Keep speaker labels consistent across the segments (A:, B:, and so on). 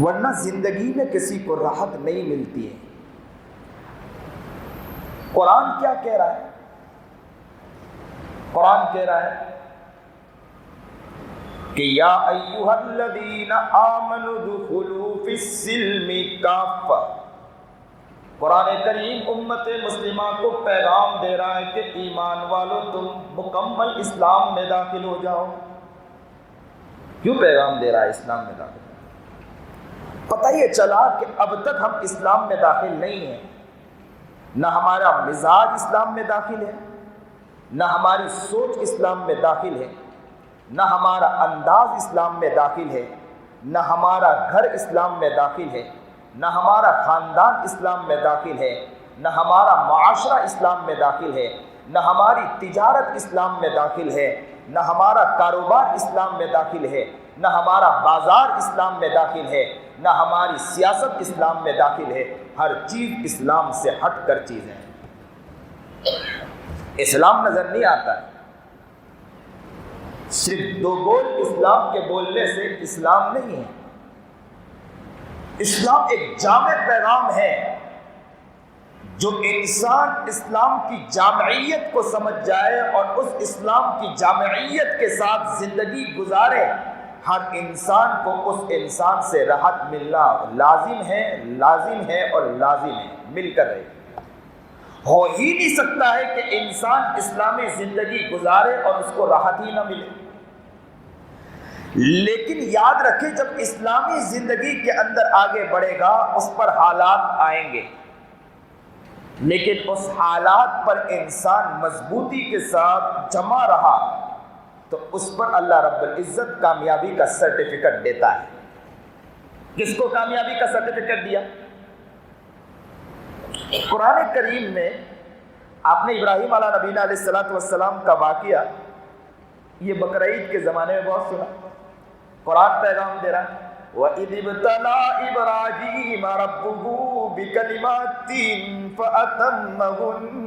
A: ورنہ زندگی میں کسی کو راحت نہیں ملتی ہے۔ قرآن کیا کہہ رہا ہے؟ قرآن کہہ رہا ہے کہ یا ایھا الذین آمنوا ادخلوا فی السلم کافہ۔ قرآن کریم امت مسلمہ کو پیغام دے رہا ہے کہ ایمان والو تم مکمل اسلام میں داخل ہو جاؤ۔ کیوں پیغام دے رہا ہے اسلام میں داخل؟ پتہ یہ چلا کہ اب تک ہم اسلام میں داخل نہیں ہیں، نہ ہمارا مزاج اسلام میں داخل ہے، نہ ہماری سوچ اسلام میں داخل ہے، نہ ہمارا انداز اسلام میں داخل ہے، نہ ہمارا گھر اسلام میں داخل ہے، نہ ہمارا خاندان اسلام میں داخل ہے، نہ ہمارا معاشرہ اسلام میں داخل ہے، نہ ہماری تجارت اسلام میں داخل ہے، نہ ہمارا کاروبار اسلام میں داخل ہے، نہ ہمارا بازار اسلام میں داخل ہے، نہ ہماری سیاست اسلام میں داخل ہے۔ ہر چیز اسلام سے ہٹ کر چیز ہے۔ اسلام نظر نہیں آتا ہے، صرف دو بول اسلام کے بولنے سے اسلام نہیں ہے۔ اسلام ایک جامع پیغام ہے، جو انسان اسلام کی جامعیت کو سمجھ جائے اور اس اسلام کی جامعیت کے ساتھ زندگی گزارے، ہر انسان کو اس انسان سے راحت ملنا لازم ہے اور لازم ہے، مل کر رہے۔ ہو ہی نہیں سکتا ہے کہ انسان اسلامی زندگی گزارے اور اس کو راحت ہی نہ ملے۔ لیکن یاد رکھیں، جب اسلامی زندگی کے اندر آگے بڑھے گا اس پر حالات آئیں گے، لیکن اس حالات پر انسان مضبوطی کے ساتھ جمع رہا تو اس پر اللہ رب العزت کامیابی کا سرٹیفکیٹ دیتا ہے۔ کس کو کامیابی کا سرٹیفکیٹ دیا؟ قرآن کریم میں آپ نے ابراہیم علیہ نبینا علیہ السلام کا واقعہ یہ بقرعید کے زمانے میں بہت سنا۔ قرآن پیغام دے رہا ہے وَإِذِ ابْتَلَىٰ إِبْرَاهِيمَ رَبُّهُ بِكَلِمَاتٍ فَأَتَمَّهُنَّ۔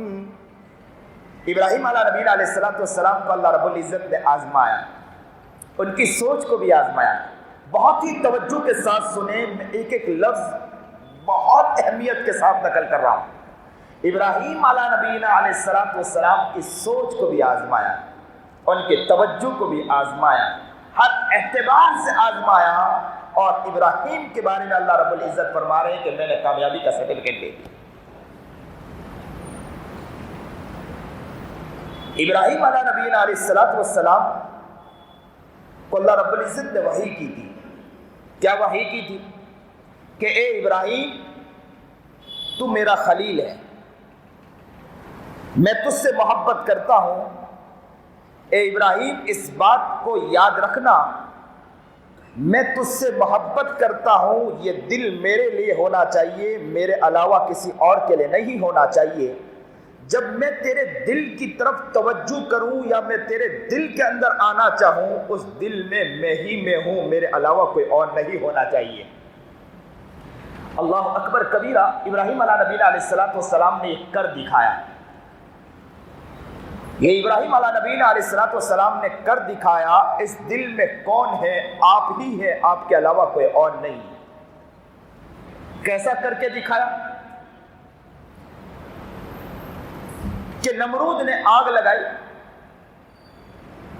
A: ابراہیم علیہ نبینا علیہ السلام کو اللہ رب العزت نے آزمایا، ان کی سوچ کو بھی آزمایا۔ بہت ہی توجہ کے ساتھ سنیں، میں ایک ایک لفظ بہت اہمیت کے ساتھ نقل کر رہا ہوں۔ ابراہیم علیہ نبینا علیہ السلام کی سوچ کو بھی آزمایا، ان کے توجہ کو بھی آزمایا، ہر اعتبار سے آزمایا، اور ابراہیم کے بارے میں اللہ رب العزت فرما رہے ہیں کہ میں نے کامیابی کا سرٹیفکیٹ دے دیا۔ ابراہیم علیہ نبینا علیہ السلام کو اللہ رب العزت نے وحی کی تھی۔ کیا وحی کی تھی؟ کہ اے ابراہیم، تو میرا خلیل ہے، میں تجھ سے محبت کرتا ہوں۔ اے ابراہیم، اس بات کو یاد رکھنا، میں تجھ سے محبت کرتا ہوں، یہ دل میرے لیے ہونا چاہیے، میرے علاوہ کسی اور کے لیے نہیں ہونا چاہیے۔ جب میں تیرے دل کی طرف توجہ کروں یا میں تیرے دل کے اندر آنا چاہوں، اس دل میں ہی میں ہوں، میرے علاوہ کوئی اور نہیں ہونا چاہیے۔ اللہ اکبر کبیرہ، ابراہیم علیہ نبینا علیہ السلام نے یہ کر دکھایا۔ یہ ابراہیم علیہ نبینا علیہ السلام نے کر دکھایا۔ اس دل میں کون ہے؟ آپ ہی ہے، آپ کے علاوہ کوئی اور نہیں۔ کیسا کر کے دکھایا؟ کہ نمرود نے آگ لگائی،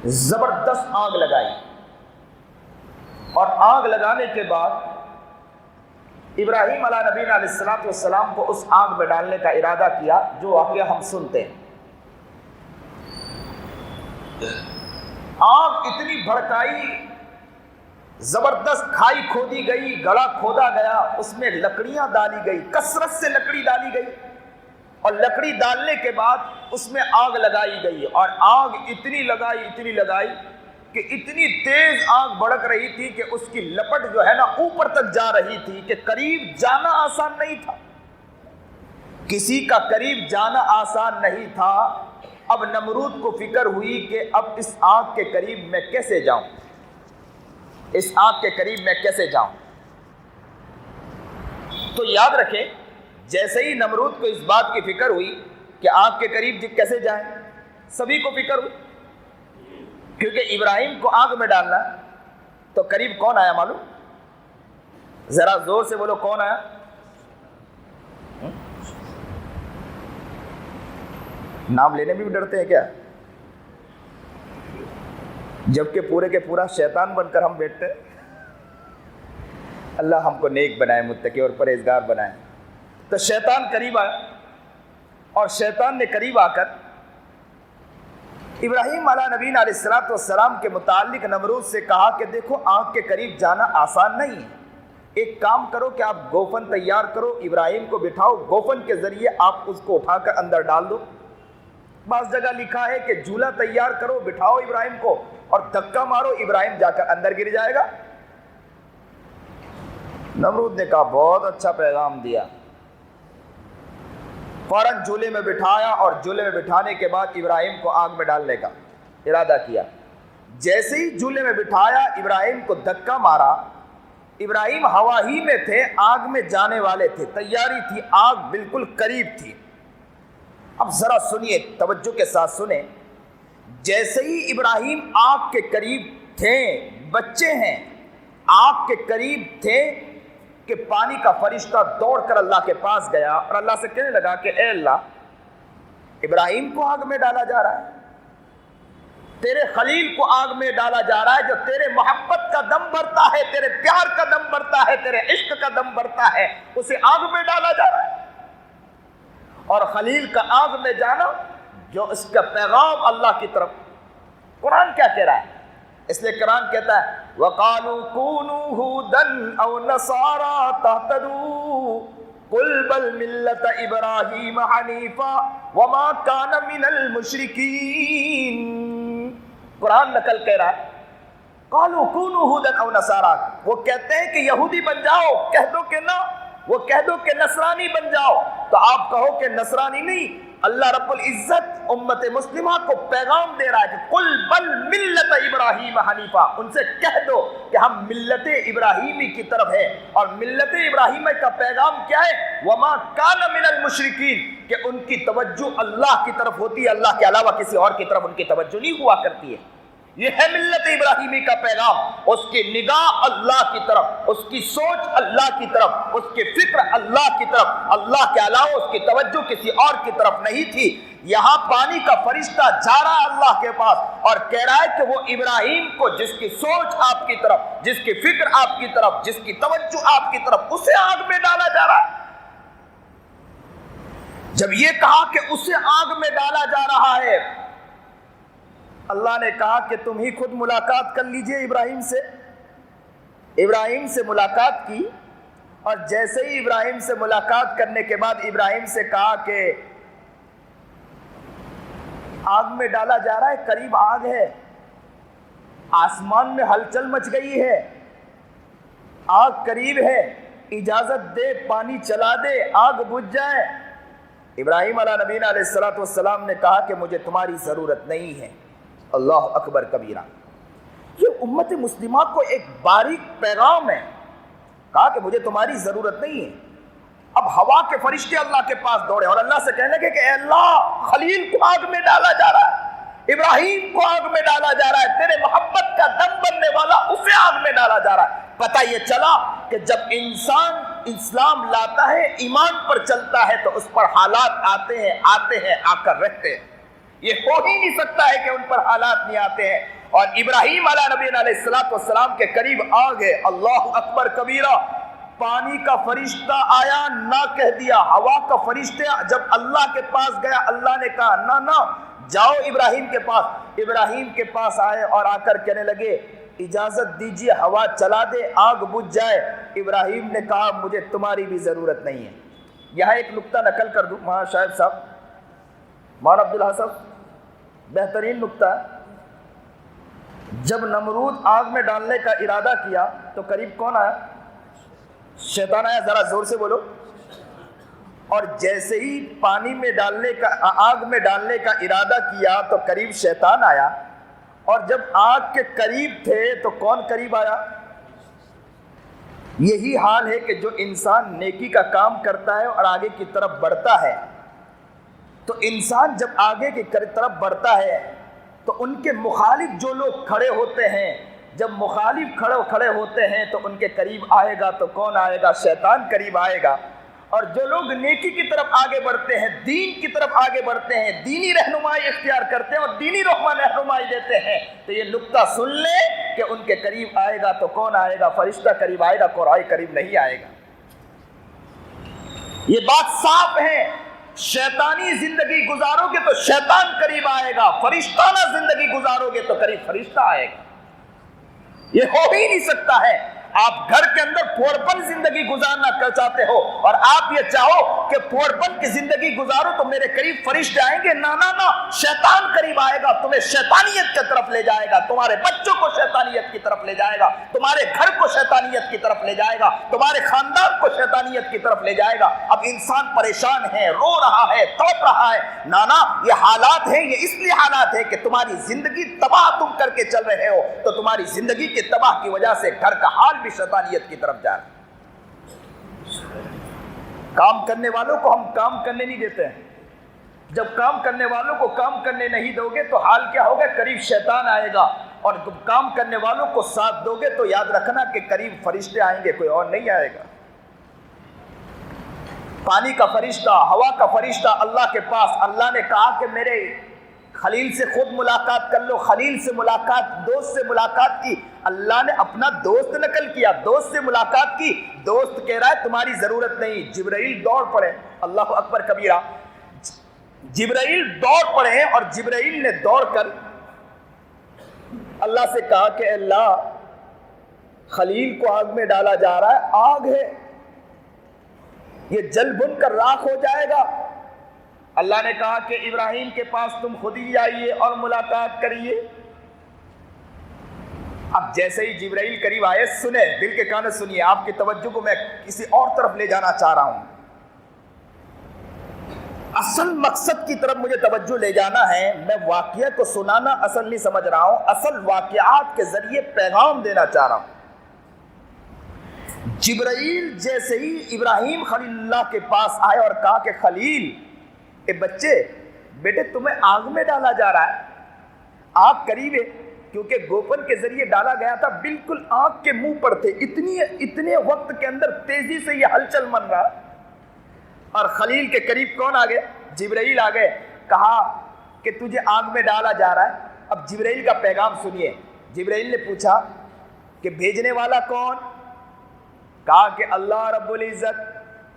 A: زبردست آگ لگائی، اور آگ لگانے کے بعد ابراہیم علیہ نبینا علیہ السلام کو اس آگ میں ڈالنے کا ارادہ کیا، جو واقعہ ہم سنتے ہیں۔ آگ اتنی بھڑکائی، زبردست کھائی کھودی گئی، گڑھا کھودا گیا، اس میں لکڑیاں ڈالی گئی، کثرت سے لکڑی ڈالی گئی، اور لکڑی ڈالنے کے بعد اس میں آگ لگائی گئی، اور آگ اتنی لگائی کہ اتنی تیز آگ بھڑک رہی تھی کہ اس کی لپٹ جو ہے نا اوپر تک جا رہی تھی، کہ قریب جانا آسان نہیں تھا، کسی کا قریب جانا آسان نہیں تھا۔ اب نمرود کو فکر ہوئی کہ اب اس آگ کے قریب میں کیسے جاؤں، اس آگ کے قریب میں کیسے جاؤں۔ تو یاد رکھیں، جیسے ہی نمرود کو اس بات کی فکر ہوئی کہ آگ کے قریب کیسے جائیں، سبھی کو فکر ہوئی، کیونکہ ابراہیم کو آگ میں ڈالنا، تو قریب کون آیا معلوم؟ ذرا زور سے بولو کون آیا؟ نام لینے میں بھی ڈرتے ہیں کیا؟ جبکہ پورے کے پورا شیطان بن کر ہم بیٹھتے ہیں۔ اللہ ہم کو نیک بنائے، متقی اور پرہیزگار بنائے۔ تو شیطان قریب آیا، اور شیطان نے قریب آ کر ابراہیم علیہ نبینا علیہ الصلوۃ والسلام کے متعلق نمرود سے کہا کہ دیکھو آگ کے قریب جانا آسان نہیں ہے، ایک کام کرو کہ آپ گوفن تیار کرو، ابراہیم کو بٹھاؤ، گوفن کے ذریعے آپ اس کو اٹھا کر اندر ڈال دو۔ بعض جگہ لکھا ہے کہ جھولا تیار کرو، بٹھاؤ ابراہیم کو اور دھکا مارو، ابراہیم جا کر اندر گر جائے گا۔ نمرود نے کہا بہت اچھا پیغام دیا، فوراً جھولے میں بٹھایا، اور جھولے میں بٹھانے کے بعد ابراہیم کو آگ میں ڈالنے کا ارادہ کیا۔ جیسے ہی جھولے میں بٹھایا، ابراہیم کو دھکا مارا، ابراہیم ہوا ہی میں تھے، آگ میں جانے والے تھے، تیاری تھی، آگ بالکل قریب تھی۔ اب ذرا سنیے، توجہ کے ساتھ سنیں، جیسے ہی ابراہیم آگ کے قریب تھے، بچے ہیں، آگ کے قریب تھے کہ پانی کا فرشتہ دوڑ کر اللہ کے پاس گیا اور اللہ سے کہنے لگا کہ اے اللہ، ابراہیم کو آگ میں ڈالا جا رہا ہے، تیرے خلیل کو آگ میں ڈالا جا رہا ہے، جو تیرے محبت کا دم بھرتا ہے، تیرے پیار کا دم بھرتا ہے، تیرے عشق کا دم بھرتا ہے، اسے آگ میں ڈالا جا رہا ہے۔ اور خلیل کا آگ میں جانا، جو اس کا پیغام اللہ کی طرف، قرآن کیا کہہ رہا ہے؟ اس لیے قرآن کہتا ہے وَقَالُوا كُونُوا هُودًا أَوْ نَصَارَىٰ تَهْتَدُوا قُلْ بَلْ مِلَّةَ إِبْرَاهِيمَ حَنِيفًا وَمَا كَانَ مِنَ الْمُشْرِكِينَ۔ قرآن نقل کہہ رہا ہے قَالُوا كُونُوا هُودًا أَوْ نَصَارَىٰ، وہ کہتے ہیں کہ یہودی بن جاؤ، کہہ دو کہ نہ، وہ کہہ دو کہ نصرانی بن جاؤ، تو آپ کہو کہ نصرانی نہیں۔ اللہ رب العزت امت مسلمہ کو پیغام دے رہا ہے کہ قل بل ملت ابراہیم حنیفہ، ان سے کہہ دو کہ ہم ملت ابراہیمی کی طرف ہیں، اور ملت ابراہیمی کا پیغام کیا ہے؟ وما کان من المشرکین، کہ ان کی توجہ اللہ کی طرف ہوتی ہے، اللہ کے علاوہ کسی اور کی طرف ان کی توجہ نہیں ہوا کرتی ہے۔ یہ ہے ملت ابراہیمی کا پیغام، اس کی نگاہ اللہ کی طرف، اس کی سوچ اللہ کی طرف، اس کی فکر اللہ کی طرف، اللہ کے علاوہ اس کی توجہ کسی اور کی طرف نہیں تھی۔ یہاں پانی کا فرشتہ جا رہا ہے اللہ کے پاس اور کہہ رہا ہے کہ وہ ابراہیم کو، جس کی سوچ آپ کی طرف، جس کی فکر آپ کی طرف، جس کی توجہ آپ کی طرف، اسے آگ میں ڈالا جا رہا ہے۔ جب یہ کہا کہ اسے آگ میں ڈالا جا رہا ہے، اللہ نے کہا کہ تم ہی خود ملاقات کر لیجئے ابراہیم سے۔ ابراہیم سے ملاقات کی، اور جیسے ہی ابراہیم سے ملاقات کرنے کے بعد ابراہیم سے کہا کہ آگ میں ڈالا جا رہا ہے، قریب آگ ہے، آسمان میں ہلچل مچ گئی ہے، آگ قریب ہے، اجازت دے، پانی چلا دے، آگ بجھ جائے۔ ابراہیم علیہ نبینا علیہ الصلوۃ والسلام نے کہا کہ مجھے تمہاری ضرورت نہیں ہے۔ اللہ اکبر کبیرہ۔ یہ امت مسلمہ کو ایک باریک پیغام ہے، کہا کہ مجھے تمہاری ضرورت نہیں ہے۔ اب ہوا کے فرشتے اللہ کے پاس دوڑے اور اللہ سے کہنے لگے کہ اے اللہ، خلیل کو آگ میں ڈالا جا رہا ہے، ابراہیم کو آگ میں ڈالا جا رہا ہے، تیرے محبت کا دم بننے والا اسے آگ میں ڈالا جا رہا ہے۔ پتہ یہ چلا کہ جب انسان اسلام لاتا ہے، ایمان پر چلتا ہے، تو اس پر حالات آتے ہیں آ کر رہتے ہیں۔ یہ ہو ہی نہیں سکتا ہے کہ ان پر حالات نہیں آتے ہیں۔ اور ابراہیم علیہ نبی علیہ الصلوۃ والسلام کے قریب آ گئے۔ اللہ اکبر کبیرہ۔ پانی کا فرشتہ آیا، نہ کہہ دیا۔ ہوا کا فرشتہ جب اللہ کے پاس گیا، اللہ نے کہا نہ جاؤ ابراہیم کے پاس۔ ابراہیم کے پاس آئے اور آ کر کہنے لگے اجازت دیجیے، ہوا چلا دے، آگ بجھ جائے۔ ابراہیم نے کہا مجھے تمہاری بھی ضرورت نہیں ہے۔ یہاں ایک نقطہ نقل کر دوں، وہاں شاہد صاحب، مولانا عبداللہ صاحب، بہترین نقطہ ہے۔ جب نمرود آگ میں ڈالنے کا ارادہ کیا تو قریب کون آیا؟ شیطان آیا، ذرا زور سے بولو۔ اور جیسے ہی پانی میں ڈالنے کا، آگ میں ڈالنے کا ارادہ کیا تو قریب شیطان آیا، اور جب آگ کے قریب تھے تو کون قریب آیا؟ یہی حال ہے کہ جو انسان نیکی کا کام کرتا ہے اور آگے کی طرف بڑھتا ہے، تو انسان جب آگے کی طرف بڑھتا ہے تو ان کے مخالف جو لوگ کھڑے ہوتے ہیں، جب مخالف کھڑے ہوتے ہیں تو ان کے قریب آئے گا تو کون آئے گا؟ شیطان قریب آئے گا. اور جو لوگ نیکی کی طرف آگے بڑھتے ہیں، دین کی طرف آگے بڑھتے ہیں، دینی رہنمائی اختیار کرتے ہیں اور دینی رہنمائی دیتے ہیں، تو یہ نقطہ سن لیں کہ ان کے قریب آئے گا تو کون آئے گا؟ فرشتہ قریب آئے گا، قرآن قریب نہیں آئے گا. یہ بات صاف ہے. شیطانی زندگی گزارو گے تو شیطان قریب آئے گا، فرشتانہ زندگی گزارو گے تو قریب فرشتہ آئے گا. یہ ہو ہی نہیں سکتا ہے. آپ گھر کے اندر پھوڑپن زندگی گزارنا چاہتے ہو اور آپ یہ چاہو کہ پھوڑپن کی زندگی گزارو تو میرے قریب فرشتے آئیں گے، نہ، شیطان قریب آئے گا، تمہیں شیطانیت کی طرف لے جائے گا، تمہارے بچوں کو شیطانیت کی طرف لے جائے گا، تمہارے گھر کو شیطانیت کی طرف لے جائے گا، تمہارے خاندان کو شیطانیت کی طرف لے جائے گا. اب انسان پریشان ہے، رو رہا ہے، تڑپ رہا ہے. نانا یہ حالات ہیں، یہ اس لیے حالات ہے کہ تمہاری زندگی تباہ تم کر کے چل رہے ہو، تو تمہاری زندگی کے تباہ کی وجہ سے گھر کا حال بھی شیطانیت کی طرف جا رہا ہے. کام کرنے والوں کو ہم کام کرنے نہیں دیتے ہیں. جب کام کرنے والوں کو کام کرنے نہیں دو گے تو حال کیا ہوگا؟ قریب شیطان آئے گا. اور کام کرنے والوں کو ساتھ دو گے تو یاد رکھنا کہ قریب فرشتے آئیں گے، کوئی اور نہیں آئے گا. پانی کا فرشتہ، ہوا کا فرشتہ اللہ کے پاس. اللہ نے کہا کہ میرے خلیل سے خود ملاقات کر لو. خلیل سے ملاقات، دوست سے ملاقات کی. اللہ نے اپنا دوست نقل کیا، دوست سے ملاقات کی. دوست کہہ رہا ہے تمہاری ضرورت نہیں. جبرائیل دوڑ پڑے، اللہ اکبر کبیرہ. جبرائیل دوڑ پڑے اور جبرائیل نے دوڑ کر اللہ سے کہا کہ اللہ، خلیل کو آگ میں ڈالا جا رہا ہے، آگ ہے، یہ جل بن کر راکھ ہو جائے گا. اللہ نے کہا کہ ابراہیم کے پاس تم خود ہی آئیے اور ملاقات کریے. اب جیسے ہی جبرائیل قریب آئے، سنیں، دل کے کانوں سنیے، آپ کی توجہ کو میں کسی اور طرف لے جانا چاہ رہا ہوں. اصل مقصد کی طرف مجھے توجہ لے جانا ہے. میں واقعہ کو سنانا اصل نہیں سمجھ رہا ہوں، اصل واقعات کے ذریعے پیغام دینا چاہ رہا ہوں. جبرائیل جیسے ہی ابراہیم خلیل اللہ کے پاس آئے اور کہا کہ خلیل، اے بچے، بیٹے تمہیں آگ میں ڈالا جا رہا ہے. آگ قریب ہے، کیونکہ گوپن کے ذریعے ڈالا گیا تھا، بالکل آگ کے منہ پر تھے. اتنے وقت کے اندر تیزی سے یہ ہلچل من رہا. اور خلیل کے قریب کون آ گئے؟ جبرائیل آ گئے. کہا کہ تجھے آگ میں ڈالا جا رہا ہے. اب جبرائیل کا پیغام سنیے. جبرائیل نے پوچھا کہ بھیجنے والا کون؟ کہا کہ اللہ رب العزت.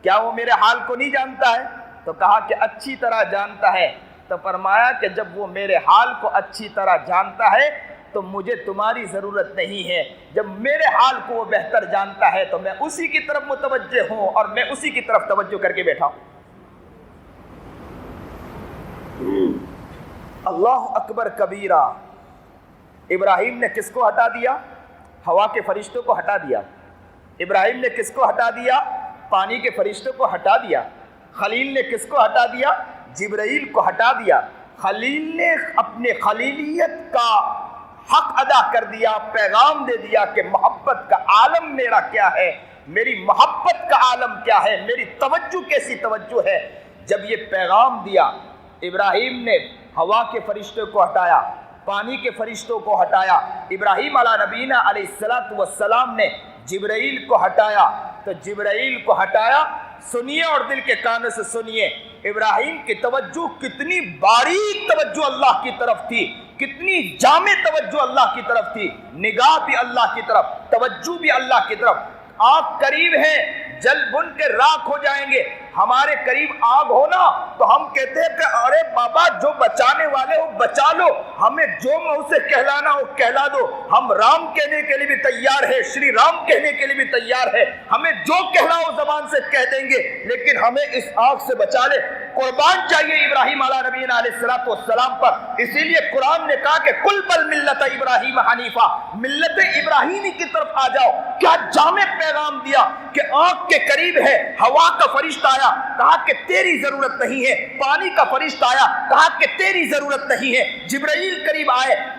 A: کیا وہ میرے حال کو نہیں جانتا ہے؟ تو کہا کہ اچھی طرح جانتا ہے. تو فرمایا کہ جب وہ میرے حال کو اچھی طرح جانتا ہے تو مجھے تمہاری ضرورت نہیں ہے. جب میرے حال کو وہ بہتر جانتا ہے تو میں اسی کی طرف متوجہ ہوں اور میں اسی کی طرف توجہ کر کے بیٹھا ہوں. اللہ اکبر کبیرہ. ابراہیم نے کس کو ہٹا دیا؟ ہوا کے فرشتوں کو ہٹا دیا. ابراہیم نے کس کو ہٹا دیا؟ پانی کے فرشتوں کو ہٹا دیا. خلیل نے کس کو ہٹا دیا؟ جبرائیل کو ہٹا دیا. خلیل نے اپنے خلیلیت کا حق ادا کر دیا، پیغام دے دیا کہ محبت کا عالم میرا کیا ہے، میری محبت کا عالم کیا ہے، میری توجہ کیسی توجہ ہے. جب یہ پیغام دیا، ابراہیم نے ہوا کے فرشتوں کو ہٹایا، پانی کے فرشتوں کو ہٹایا. ابراہیم علیہ نبینا علیہ الصلوۃ والسلام نے جبرائیل کو ہٹایا. تو جبرائیل کو ہٹایا. سنیے اور دل کے کانوں سے سنیے، ابراہیم کی توجہ کتنی باریک توجہ اللہ کی طرف تھی، کتنی جامع توجہ اللہ کی طرف تھی. نگاہ بھی اللہ کی طرف، توجہ بھی اللہ کی طرف. آگ قریب ہے، جل بن کے راکھ ہو جائیں گے. ہمارے قریب آگ ہونا تو ہم کہتے ہیں کہ ارے بابا جو بچانے والے ہو بچا لو، ہمیں جو منہ سے کہلانا ہو کہلا دو. ہم رام کہنے کے لیے بھی تیار ہے، شری رام کہنے کے لیے بھی تیار ہے. ہمیں جو کہلاؤ زبان سے کہہ دیں گے، لیکن ہمیں اس آگ سے بچا لے. قربان چاہیے ابراہیم علیہ نبینا علیہ الصلوۃ والسلام پر. اسی لیے قرآن نے کہا کہ کل بل ملت ابراہیم حنیفہ، ملت ابراہیمی کی طرف آ جاؤ. کیا جامع پیغام دیا کہ آگ کے قریب ہے. ہوا کا فرشتہ آیا، کہا کہ تیری ضرورت نہیں ہے. پانی کا فرشتہ آیا، کہا کہ تیری ضرورت نہیں ہے. جبرائیل قریب آئے،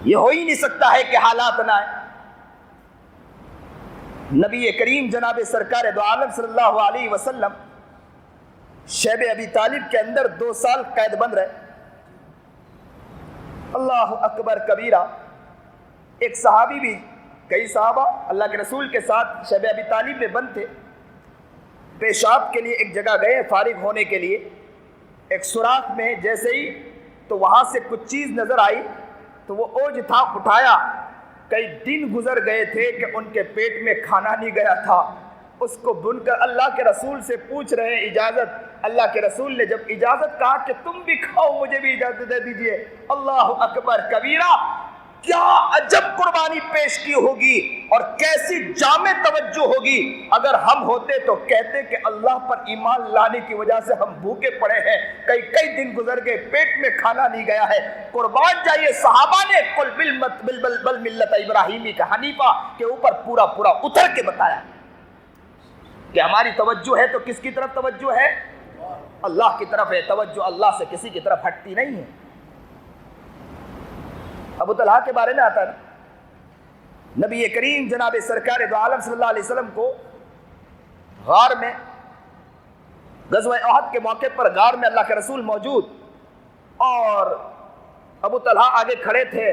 A: یہ ہو ہی نہیں سکتا ہے کہ حالات نہ آئے۔ نبی کریم جناب سرکار دو عالم صلی اللہ علیہ وسلم شیب ابی طالب کے اندر 2 سال قید بند رہے۔ اللہ اکبر کبیرہ۔ ایک صحابی بھی، کئی صحابہ اللہ کے رسول کے ساتھ شیب ابی طالب میں بند تھے، پیشاب کے لیے ایک جگہ گئے فارغ ہونے کے لیے، ایک سوراخ میں جیسے ہی تو وہاں سے کچھ چیز نظر آئی تو وہ اوج تھا، اٹھایا۔ کئی دن گزر گئے تھے کہ ان کے پیٹ میں کھانا نہیں گیا تھا، اس کو بن کر اللہ کے رسول سے پوچھ رہے ہیں اجازت۔ اللہ کے رسول نے جب اجازت کہا کہ تم بھی کھاؤ، مجھے بھی اجازت دے دیجئے۔ اللہ اکبر کبیرہ۔ کیا عجب قربانی پیش کی ہوگی اور کیسی جامع توجہ ہوگی۔ اگر ہم ہوتے تو کہتے کہ اللہ پر ایمان لانے کی وجہ سے ہم بھوکے پڑے ہیں، کئی دن گزر گئے، پیٹ میں کھانا نہیں گیا ہے۔ قربان جائیے صحابہ نے قل بل ملت ابراہیمی کا حنیفہ کے اوپر پورا اتر کے بتایا کہ ہماری توجہ ہے تو کس کی طرف توجہ ہے؟ اللہ کی طرف ہے۔ توجہ اللہ سے کسی کی طرف ہٹتی نہیں ہے۔ ابو طلحہ کے بارے میں آتا ہے نبی کریم جناب سرکار دو عالم صلی اللہ علیہ وسلم کو غار میں غزوہ احد کے موقع پر غار میں اللہ کے رسول موجود اور ابو طلحہ آگے کھڑے تھے،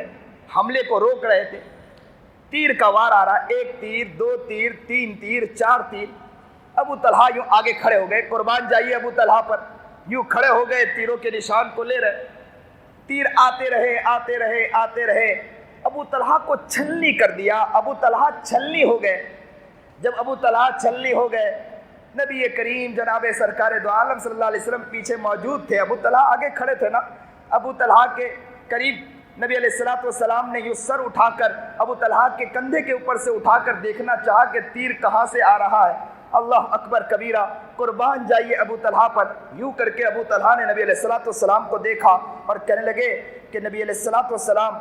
A: حملے کو روک رہے تھے۔ تیر کا وار آ رہا، 1 تیر 2 تیر 3 تیر 4 تیر۔ ابو طلحہ یوں آگے کھڑے ہو گئے۔ قربان جائیے ابو طلحہ پر، یوں کھڑے ہو گئے، تیروں کے نشان کو لے رہے۔ تیر آتے رہے۔ ابو طلحہ کو چھلنی کر دیا، ابو طلحہ چھلنی ہو گئے۔ جب ابو طلحہ چھلنی ہو گئے، نبی کریم جناب سرکار دو عالم صلی اللہ علیہ وسلم پیچھے موجود تھے، ابو طلحہ آگے کھڑے تھے نا۔ ابو طلحہ کے قریب نبی علیہ السلام نے یوں سر اٹھا کر ابو طلحہ کے کندھے کے اوپر سے اٹھا کر دیکھنا چاہا کہ تیر کہاں سے آ رہا ہے۔ اللہ اکبر کبیرہ۔ قربان جائیے ابو طلحہ پر۔ یوں کر کے ابو طلحہ نے نبی علیہ السلام کو دیکھا اور کہنے لگے کہ نبی علیہ السلام،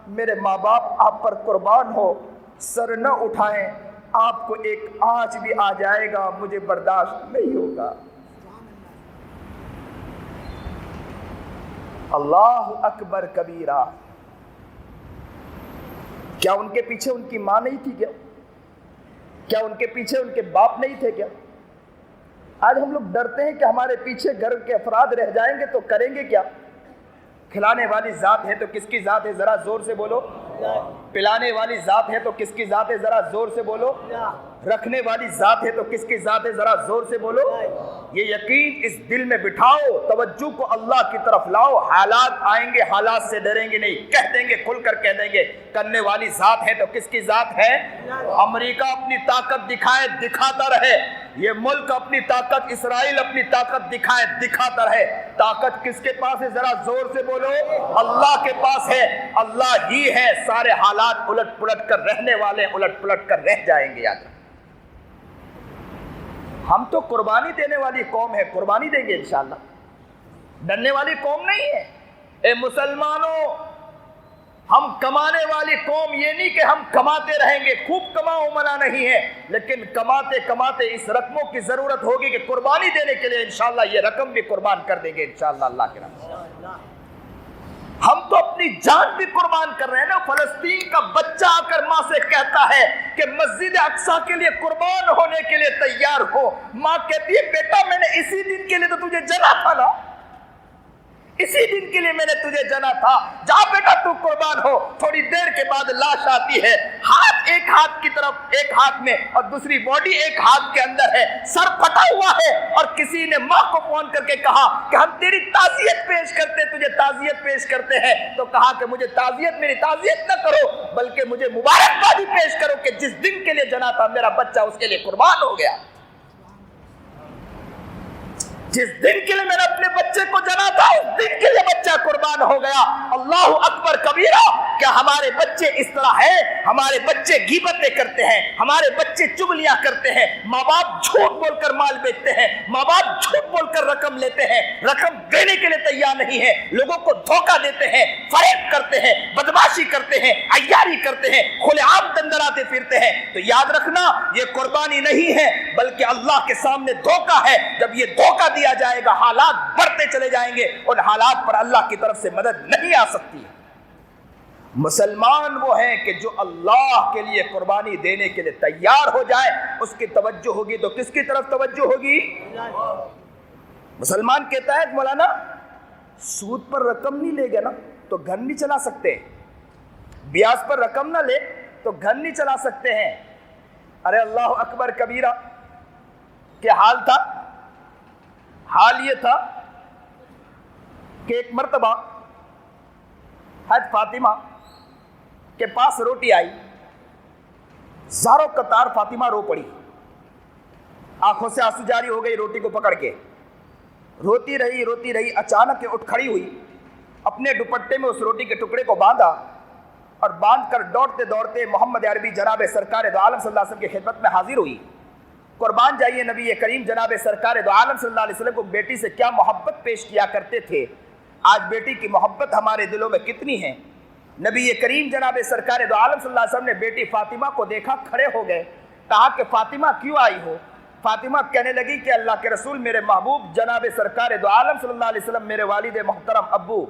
A: میرے ماں باپ آپ پر قربان ہو، سر نہ اٹھائیں، آپ کو ایک آنچ بھی آ جائے گا مجھے برداشت نہیں ہوگا۔ اللہ اکبر کبیرہ۔ کیا ان کے پیچھے ان کی ماں نہیں تھی کیا ان کے پیچھے ان کے باپ نہیں تھے کیا؟ آج ہم لوگ ڈرتے ہیں کہ ہمارے پیچھے گھر کے افراد رہ جائیں گے تو کریں گے کیا؟ کھلانے والی ذات ہے تو کس کی ذات ہے؟ ذرا زور سے بولو۔ پلانے والی ذات ہے تو کس کی ذات ہے؟ ذرا زور سے بولو۔ رکھنے والی ذات ہے تو کس کی ذات ہے؟ ذرا زور سے بولو۔ یہ یقین اس دل میں بٹھاؤ، توجہ کو اللہ کی طرف لاؤ۔ حالات آئیں گے، حالات سے ڈریں گے نہیں، کہہ دیں گے، کھل کر کہہ دیں گے۔ کرنے والی ذات ہے تو کس کی ذات ہے؟ امریکہ اپنی طاقت دکھائے، دکھاتا رہے۔ یہ ملک اپنی طاقت، اسرائیل اپنی طاقت دکھائے، دکھاتا رہے۔ طاقت کس کے پاس ہے؟ ذرا زور سے بولو۔ اللہ کے پاس ہے۔ اللہ ہی ہے۔ سارے حالات الٹ پلٹ کر رہنے والے، الٹ پلٹ کر رہ جائیں گے۔ یاد رکھیں، ہم تو قربانی دینے والی قوم ہے، قربانی دیں گے انشاءاللہ، ڈرنے والی قوم نہیں ہے۔ اے مسلمانوں، ہم کمانے والی قوم یہ نہیں کہ ہم کماتے رہیں گے، خوب کماؤ منع نہیں ہے، لیکن کماتے کماتے اس رقموں کی ضرورت ہوگی کہ قربانی دینے کے لیے انشاءاللہ یہ رقم بھی قربان کر دیں گے انشاءاللہ اللہ کے نام۔ ہم تو اپنی جان بھی قربان کر رہے ہیں نا۔ فلسطین کا بچہ آ کر ماں سے کہتا ہے کہ مسجد اقصیٰ کے لیے قربان ہونے کے لیے تیار ہو۔ ماں کہتی ہے بیٹا میں نے اسی دن کے لیے تو تجھے جنا تھا نا، اسی دن کے لیے میں نے تجھے جنا تھا، جا بیٹا تو قربان ہو۔ تھوڑی دیر کے بعد لاش آتی ہے، ہاتھ ایک ہاتھ کی طرف، ایک ہاتھ میں، اور دوسری باڈی ایک ہاتھ کے اندر ہے، سر پھٹا ہوا ہے، اور کسی نے ماں کو فون کر کے کہا کہ ہم تیری تعزیت پیش کرتے، تجھے تعزیت پیش کرتے ہیں۔ تو کہا کہ مجھے میری تعزیت نہ کرو، بلکہ مجھے مبارکبادی پیش کرو کہ جس دن کے لیے جنا تھا میرا بچہ اس کے لیے قربان ہو گیا۔ جس دن کے لیے میں نے اپنے بچے کو جنا تھا اس دن کے لیے بچہ قربان ہو گیا۔ اللہ اکبر کبیرہ۔ کیا ہمارے بچے اس طرح ہیں؟ ہمارے بچے غیبتیں کرتے ہیں، ہمارے بچے چغلیاں کرتے ہیں، ماں باپ جھوٹ بول کر مال بیچتے ہیں، ماں باپ جھوٹ بول کر رقم لیتے ہیں، رقم دینے کے لیے تیار نہیں ہے، لوگوں کو دھوکہ دیتے ہیں، فریب کرتے ہیں، بدماشی کرتے ہیں، عیاری کرتے ہیں، کھلے عام دندراتے پھرتے ہیں۔ تو یاد رکھنا یہ قربانی نہیں ہے بلکہ اللہ کے سامنے دھوکہ ہے۔ جب یہ دھوکہ دیا جائے گا حالات بڑھتے چلے جائیں گے، ان حالات پر اللہ کی طرف سے مدد نہیں آ سکتی ہے۔ مسلمان وہ ہیں کہ جو اللہ کے لیے قربانی دینے کے لیے تیار ہو جائے، اس کی توجہ ہوگی تو کس کی طرف توجہ ہوگی؟ مسلمان کہتا ہے مولانا سود پر رقم نہیں لے گا نا تو گھر نہیں چلا سکتے، بیاج پر رقم نہ لے تو گھر نہیں چلا سکتے ہیں۔ ارے اللہ اکبر کبیرہ، کیا حال تھا؟ حال یہ تھا کہ ایک مرتبہ حج فاطمہ کے پاس روٹی آئی، زاروں قطار فاطمہ رو پڑی، آنکھوں سے آنسو جاری ہو گئی روٹی کو پکڑ کے، روتی رہی، اچانک اٹھ کھڑی ہوئی، اپنے دوپٹے میں اس روٹی کے ٹکڑے کو باندھا اور باندھ کر دوڑتے دوڑتے محمد عربی جناب سرکار دو عالم صلی اللہ علیہ وسلم کی خدمت میں حاضر ہوئی۔ قربان جائیے نبی کریم جناب سرکار دو عالم صلی اللہ علیہ وسلم کو بیٹی سے کیا محبت پیش کیا کرتے تھے، آج بیٹی کی محبت ہمارے دلوں میں کتنی ہے۔ نبی کریم جناب سرکار دو عالم صلی اللہ علیہ وسلم نے بیٹی فاطمہ کو دیکھا، کھڑے ہو گئے، کہا کہ فاطمہ کیوں آئی ہو؟ فاطمہ کہنے لگی کہ اللہ کے رسول میرے محبوب جناب سرکار دو عالم صلی اللہ علیہ وسلم میرے والد محترم ابو،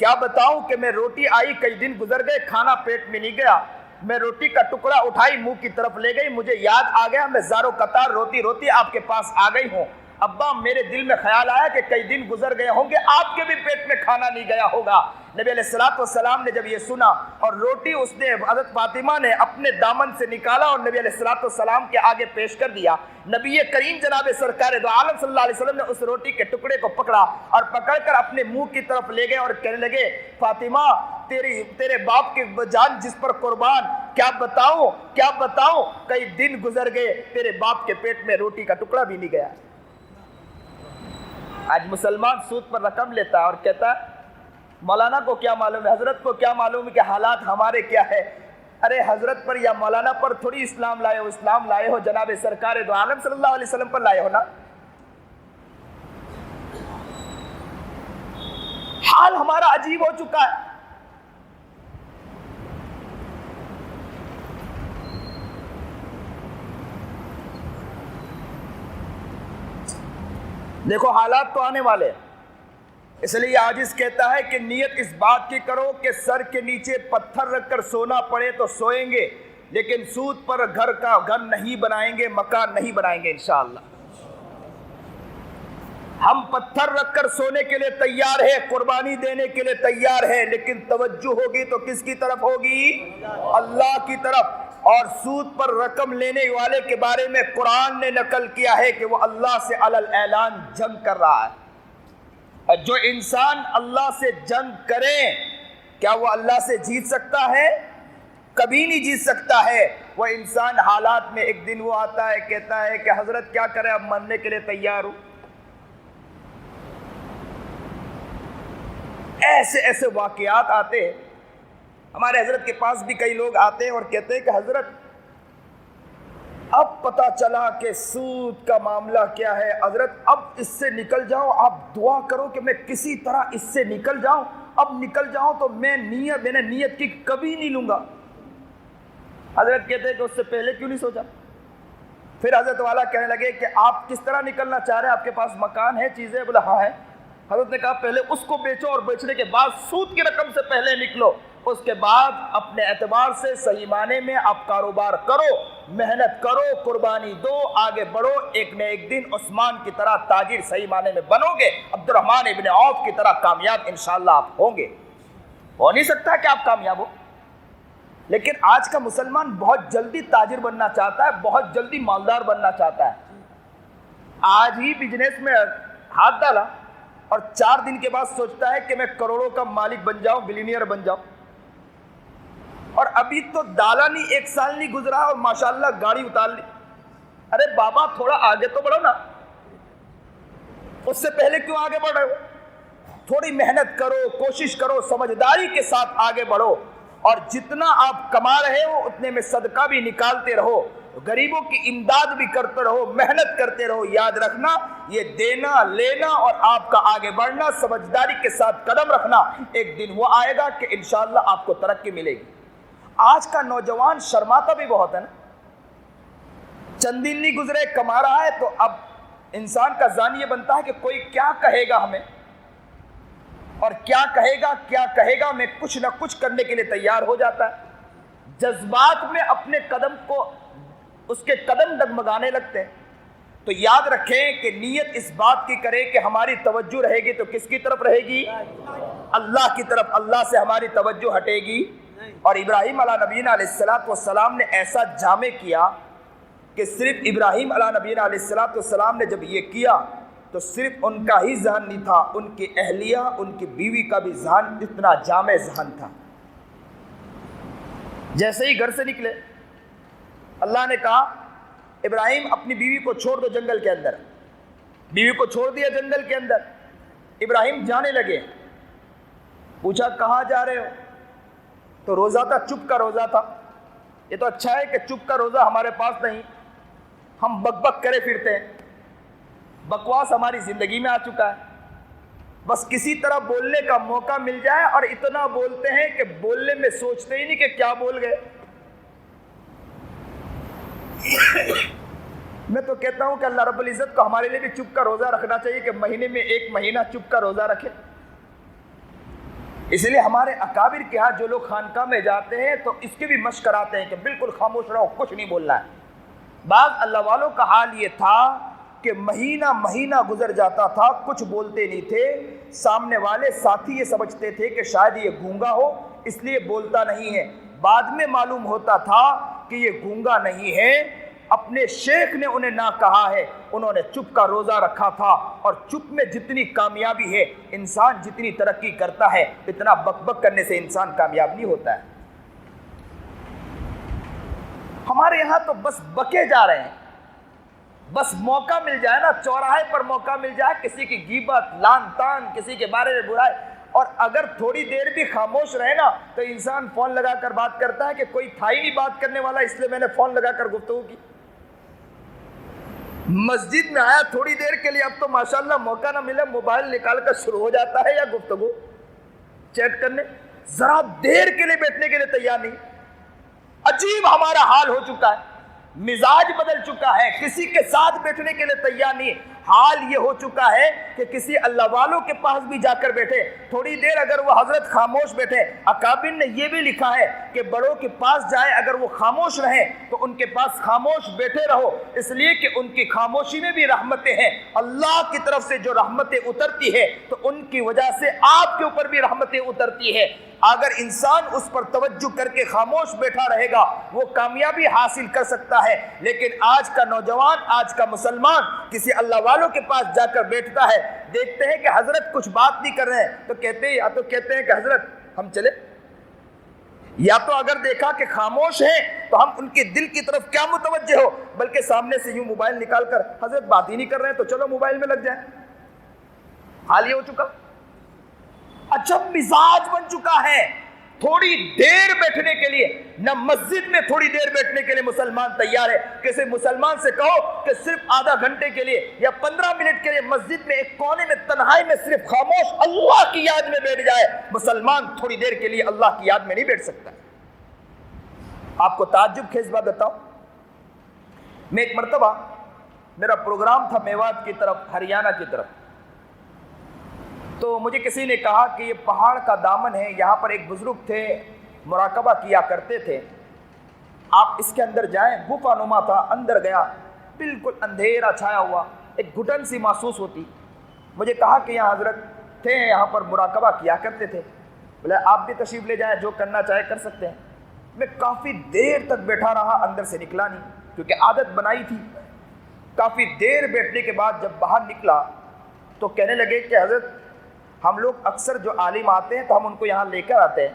A: کیا بتاؤں کہ میں روٹی آئی، کئی دن گزر گئے، کھانا پیٹ میں نہیں گیا، میں روٹی کا ٹکڑا اٹھائی منہ کی طرف لے گئی، مجھے یاد آ گیا، میں زاروں قطار روتی روتی آپ کے پاس آ گئی ہوں۔ ابا میرے دل میں خیال آیا کہ کئی دن گزر گئے ہوں گے، آپ کے بھی پیٹ میں کھانا نہیں گیا ہوگا۔ نبی علیہ السلام نے جب یہ سنا اور روٹی اس نے حضرت فاطمہ نے اپنے دامن سے نکالا اور نبی علیہ السلام کے آگے پیش کر دیا، نبی کریم جناب سرکار دو عالم صلی اللہ علیہ وسلم نے اس روٹی کے ٹکڑے کو پکڑا اور پکڑ کر اپنے منہ کی طرف لے گئے اور کہنے لگے فاطمہ تیرے باپ کی جان جس پر قربان، کیا بتاؤں کئی دن گزر گئے، تیرے باپ کے پیٹ میں روٹی کا ٹکڑا بھی نہیں گیا۔ آج مسلمان سود پر رقم لیتا ہے اور کہتا ہے مولانا کو کیا معلوم ہے، حضرت کو کیا معلوم ہے کہ حالات ہمارے کیا ہے۔ ارے حضرت پر یا مولانا پر تھوڑی اسلام لائے ہو، اسلام لائے ہو جناب سرکار دو عالم صلی اللہ علیہ وسلم پر لائے ہو نا۔ حال ہمارا عجیب ہو چکا ہے۔ دیکھو حالات تو آنے والے، اس لیے عاجز کہتا ہے کہ نیت اس بات کی کرو کہ سر کے نیچے پتھر رکھ کر سونا پڑے تو سوئیں گے، لیکن سود پر گھر نہیں بنائیں گے، مکان نہیں بنائیں گے انشاءاللہ۔ ہم پتھر رکھ کر سونے کے لیے تیار ہیں، قربانی دینے کے لیے تیار ہیں، لیکن توجہ ہوگی تو کس کی طرف ہوگی؟ اللہ کی طرف۔ اور سود پر رقم لینے والے کے بارے میں قرآن نے نقل کیا ہے کہ وہ اللہ سے علی الاعلان جنگ کر رہا ہے۔ جو انسان اللہ سے جنگ کرے کیا وہ اللہ سے جیت سکتا ہے؟ کبھی نہیں جیت سکتا ہے۔ وہ انسان حالات میں ایک دن وہ آتا ہے کہتا ہے کہ حضرت کیا کرے، اب مرنے کے لیے تیار ہوں۔ ایسے واقعات آتے ہیں، ہمارے حضرت کے پاس بھی کئی لوگ آتے ہیں اور کہتے ہیں کہ حضرت اب پتہ چلا کہ سود کا معاملہ کیا ہے، حضرت اب اس سے نکل جاؤں، آپ دعا کرو کہ میں کسی طرح اس سے نکل جاؤں، اب نکل جاؤں تو میں نے نیت کی کبھی نہیں لوں گا۔ حضرت کہتے ہیں کہ اس سے پہلے کیوں نہیں سوچا؟ پھر حضرت والا کہنے لگے کہ آپ کس طرح نکلنا چاہ رہے ہیں، آپ کے پاس مکان ہے، چیزیں؟ بولا ہاں ہے۔ حضرت نے کہا پہلے اس کو بیچو اور بیچنے کے بعد سود کی رقم سے پہلے نکلو، اس کے بعد اپنے اعتبار سے صحیح معنی میں آپ کاروبار کرو، محنت کرو، قربانی دو، آگے بڑھو، ایک نہ ایک دن عثمان کی طرح تاجر صحیح معنی میں بنو گے، عبد الرحمن ابن عوف کی طرح کامیاب انشاءاللہ آپ ہوں گے۔ ہو نہیں سکتا کہ آپ کامیاب ہو، لیکن آج کا مسلمان بہت جلدی تاجر بننا چاہتا ہے، بہت جلدی مالدار بننا چاہتا ہے۔ آج ہی بزنس میں ہاتھ ڈالا اور 4 دن کے بعد سوچتا ہے کہ میں کروڑوں کا مالک بن جاؤں، بلینئر بن جاؤں، اور ابھی تو ڈالا نہیں، 1 سال نہیں گزرا اور ماشاءاللہ گاڑی اتار لی۔ ارے بابا تھوڑا آگے تو بڑھو نا، اس سے پہلے کیوں آگے بڑھ رہے ہو؟ تھوڑی محنت کرو، کوشش کرو، سمجھداری کے ساتھ آگے بڑھو، اور جتنا آپ کما رہے ہو اتنے میں صدقہ بھی نکالتے رہو، غریبوں کی امداد بھی کرتے رہو، محنت کرتے رہو۔ یاد رکھنا یہ دینا لینا اور آپ کا آگے بڑھنا، سمجھداری کے ساتھ قدم رکھنا، ایک دن وہ آئے گا کہ انشاءاللہ آپ کو ترقی ملے گی۔ آج کا نوجوان شرماتا بھی بہت ہے نا، چند دن نہیں گزرے کما رہا ہے تو اب انسان کا ذہن یہ بنتا ہے کہ کوئی کیا کہے گا ہمیں۔ اور کیا کہے گا میں کچھ نہ کچھ کرنے کے لیے تیار ہو جاتا ہے. جذبات میں اپنے قدم کو اس کے قدم ڈگمگانے لگتے ہیں. تو یاد رکھیں کہ نیت اس بات کی کرے کہ ہماری توجہ رہے گی تو کس کی طرف رہے گی؟ اللہ کی طرف. اللہ سے ہماری توجہ ہٹے گی. اور ابراہیم علیہ نبینا علیہ السلام نے ایسا جامع کیا کہ صرف ابراہیم علیہ نبینا علیہ السلام نے جب یہ کیا تو صرف ان کا ہی ذہن نہیں تھا، ان کی اہلیہ، ان کی بیوی کا بھی ذہن اتنا جامع ذہن تھا. جیسے ہی گھر سے نکلے اللہ نے کہا ابراہیم اپنی بیوی کو چھوڑ دو جنگل کے اندر. بیوی کو چھوڑ دیا جنگل کے اندر. ابراہیم جانے لگے. پوچھا کہاں جا رہے ہو؟ تو روزہ تھا، چپ کا روزہ تھا. یہ تو اچھا ہے کہ چپ کا روزہ ہمارے پاس نہیں، ہم بک بک کرے پھرتے ہیں. بکواس ہماری زندگی میں آ چکا ہے. بس کسی طرح بولنے کا موقع مل جائے اور اتنا بولتے ہیں کہ بولنے میں سوچتے ہی نہیں کہ کیا بول گئے. میں تو کہتا ہوں کہ اللہ رب العزت کو ہمارے لیے بھی چپ کا روزہ رکھنا چاہیے کہ مہینے میں 1 مہینہ چپ کا روزہ رکھے. اس لیے ہمارے اکابر کے ہاں جو لوگ خانقاہ میں جاتے ہیں تو اس کے بھی مشق کراتے ہیں کہ بالکل خاموش رہو، کچھ نہیں بولنا ہے. بعض اللہ والوں کا حال یہ تھا کہ مہینہ گزر جاتا تھا، کچھ بولتے نہیں تھے. سامنے والے ساتھی یہ سمجھتے تھے کہ شاید یہ گونگا ہو اس لیے بولتا نہیں ہے. بعد میں معلوم ہوتا تھا کہ یہ گونگا نہیں ہے، اپنے شیخ نے انہیں نہ کہا ہے، انہوں نے چپ کا روزہ رکھا تھا. اور چپ میں جتنی کامیابی ہے، انسان جتنی ترقی کرتا ہے اتنا بک بک کرنے سے انسان کامیاب نہیں ہوتا ہے. ہمارے یہاں تو بس بکے جا رہے ہیں. بس موقع مل جائے نا، چوراہے پر موقع مل جائے، کسی کی غیبت، لان تان، کسی کے بارے میں برائی. اور اگر تھوڑی دیر بھی خاموش رہے نا تو انسان فون لگا کر بات کرتا ہے کہ کوئی تھا ہی نہیں بات کرنے والا، اس لیے میں نے فون لگا کر گفتگو کی. مسجد میں آیا تھوڑی دیر کے لیے، اب تو ماشاءاللہ موقع نہ ملے موبائل نکال کر شروع ہو جاتا ہے یا گفتگو چیٹ کرنے. ذرا دیر کے لیے بیٹھنے کے لیے تیار نہیں. عجیب ہمارا حال ہو چکا ہے، مزاج بدل چکا ہے، کسی کے ساتھ بیٹھنے کے لیے تیار نہیں. حال یہ ہو چکا ہے کہ کسی اللہ والوں کے پاس بھی جا کر بیٹھے تھوڑی دیر اگر وہ حضرت خاموش بیٹھے. اکابر نے یہ بھی لکھا ہے کہ بڑوں کے پاس جائیں اگر وہ خاموش رہیں تو ان کے پاس خاموش بیٹھے رہو، اس لیے کہ ان کی خاموشی میں بھی رحمتیں ہیں. اللہ کی طرف سے جو رحمتیں اترتی ہے تو ان کی وجہ سے آپ کے اوپر بھی رحمتیں اترتی ہے. اگر انسان اس پر توجہ کر کے خاموش بیٹھا رہے گا وہ کامیابی حاصل کر سکتا ہے. لیکن آج کا نوجوان، آج کا مسلمان کسی اللہ والوں کے پاس جا کر بیٹھتا ہے، دیکھتے ہیں کہ حضرت کچھ بات نہیں کر رہے ہیں تو کہتے ہیں کہ حضرت ہم چلے. یا تو اگر دیکھا کہ خاموش ہیں تو ہم ان کے دل کی طرف کیا متوجہ ہو، بلکہ سامنے سے یوں موبائل نکال کر حضرت بات ہی نہیں کر رہے ہیں تو چلو موبائل میں لگ جائیں. حال یہ ہو چکا. اچھا مزاج بن چکا ہے تھوڑی دیر بیٹھنے کے لیے. نہ مسجد میں تھوڑی دیر بیٹھنے کے لیے مسلمان تیار ہے. کسی مسلمان سے کہو کہ صرف آدھا گھنٹے کے لیے یا 15 منٹ کے لیے مسجد میں ایک کونے میں تنہائی میں صرف خاموش اللہ کی یاد میں بیٹھ جائے، مسلمان تھوڑی دیر کے لیے اللہ کی یاد میں نہیں بیٹھ سکتا. آپ کو تعجب خیز بات بتاؤں، میں ایک مرتبہ میرا پروگرام تھا میوات کی طرف، ہریانہ کی طرف. تو مجھے کسی نے کہا کہ یہ پہاڑ کا دامن ہے، یہاں پر ایک بزرگ تھے مراقبہ کیا کرتے تھے، آپ اس کے اندر جائیں. گفا نما تھا، اندر گیا بالکل اندھیرا چھایا ہوا، ایک گھٹن سی محسوس ہوتی. مجھے کہا کہ یہاں حضرت تھے، یہاں پر مراقبہ کیا کرتے تھے. بولے آپ بھی تشریف لے جائیں، جو کرنا چاہے کر سکتے ہیں. میں کافی دیر تک بیٹھا رہا، اندر سے نکلا نہیں کیونکہ عادت بنائی تھی. کافی دیر بیٹھنے کے بعد جب باہر نکلا تو کہنے لگے کہ حضرت ہم لوگ اکثر جو عالم آتے ہیں تو ہم ان کو یہاں لے کر آتے ہیں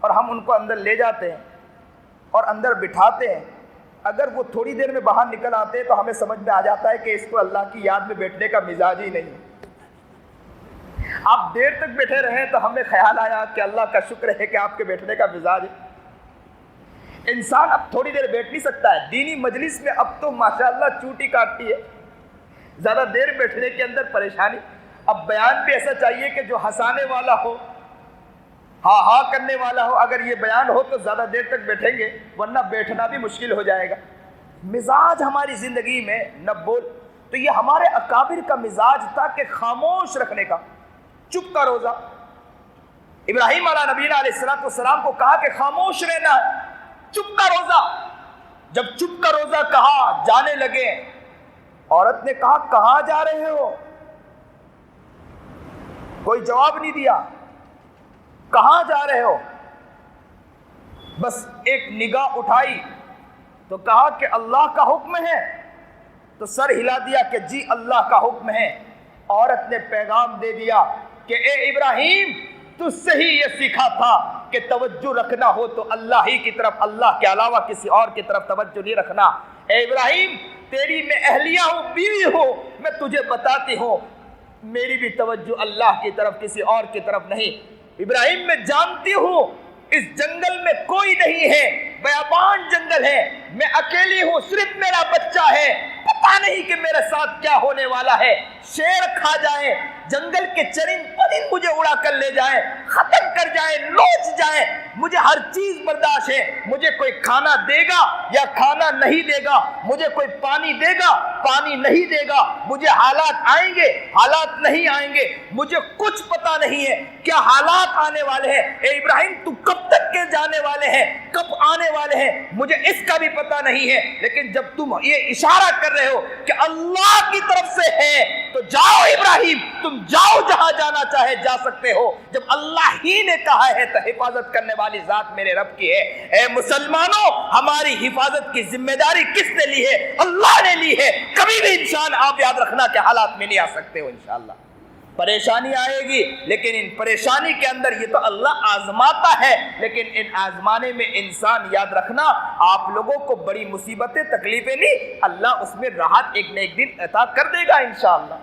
A: اور ہم ان کو اندر لے جاتے ہیں اور اندر بٹھاتے ہیں. اگر وہ تھوڑی دیر میں باہر نکل آتے ہیں تو ہمیں سمجھ میں آ جاتا ہے کہ اس کو اللہ کی یاد میں بیٹھنے کا مزاج ہی نہیں. آپ دیر تک بیٹھے رہیں تو ہمیں خیال آیا کہ اللہ کا شکر ہے کہ آپ کے بیٹھنے کا مزاج ہے. انسان اب تھوڑی دیر بیٹھ نہیں سکتا ہے. دینی مجلس میں اب تو ماشاءاللہ چوٹی کاٹتی ہے، زیادہ دیر بیٹھنے کے اندر پریشانی. اب بیان بھی ایسا چاہیے کہ جو ہنسانے والا ہو، ہاں ہاں کرنے والا ہو. اگر یہ بیان ہو تو زیادہ دیر تک بیٹھیں گے ورنہ بیٹھنا بھی مشکل ہو جائے گا. مزاج ہماری زندگی میں نہ بول. تو یہ ہمارے اکابر کا مزاج تھا کہ خاموش رکھنے کا. چپ کا روزہ. ابراہیم علیہ نبینا علیہ السلام کو کہا کہ خاموش رہنا ہے, چپ کا روزہ. جب چپ کا روزہ کہا, جانے لگے. عورت نے کہا کہاں جا رہے ہو؟ کوئی جواب نہیں دیا. کہاں جا رہے ہو؟ بس ایک نگاہ اٹھائی تو کہا کہ اللہ کا حکم ہے. تو سر ہلا دیا کہ جی اللہ کا حکم ہے. عورت نے پیغام دے دیا کہ اے ابراہیم, تجھ سے ہی یہ سیکھا تھا کہ توجہ رکھنا ہو تو اللہ ہی کی طرف, اللہ کے علاوہ کسی اور کی طرف توجہ نہیں رکھنا. اے ابراہیم, تیری میں اہلیہ ہوں, بیوی ہوں, میں تجھے بتاتی ہوں میری بھی توجہ اللہ کی طرف, کسی اور کی طرف نہیں. ابراہیم, میں جانتی ہوں اس جنگل میں کوئی نہیں ہے, بیابان جنگل ہے, میں اکیلی ہوں, صرف میرا بچہ ہے, پتہ نہیں کہ میرے ساتھ کیا ہونے والا ہے. شیر کھا جائے, جنگل کے چرند پرند مجھے اڑا کر لے جائیں, ختم کر جائیں, لوچ جائیں, مجھے ہر چیز برداشت ہے. مجھے کوئی کھانا دے گا یا کھانا نہیں دے گا, مجھے کوئی پانی دے گا, پانی نہیں دے گا, مجھے حالات آئیں گے, حالات نہیں آئیں گے, مجھے کچھ پتہ نہیں ہے کیا حالات آنے والے ہیں. اے ابراہیم, تو کب تک کے جانے والے ہیں, کب آنے والے ہیں, مجھے اس کا بھی پتہ نہیں ہے. لیکن جب تم یہ اشارہ کر رہے ہو کہ اللہ کی طرف سے ہے تو جاؤ ابراہیم, تم جاؤ, جہاں جانا چاہے جا سکتے ہو. جب اللہ ہی نے کہا ہے تو حفاظت کرنے والی ذات میرے رب کی ہے. اے مسلمانوں, ہماری حفاظت کی ذمہ داری کس نے لی ہے؟ اللہ نے لی ہے. کبھی بھی انسان, آپ یاد رکھنا کہ حالات میں نہیں آ سکتے ہو, انشاءاللہ پریشانی آئے گی, لیکن ان پریشانی کے اندر یہ تو اللہ آزماتا ہے. لیکن ان آزمانے میں انسان, یاد رکھنا, آپ لوگوں کو بڑی مصیبتیں تکلیفیں نہیں, اللہ اس میں راحت ایک نہ ایک دن عطا کر دے گا انشاءاللہ.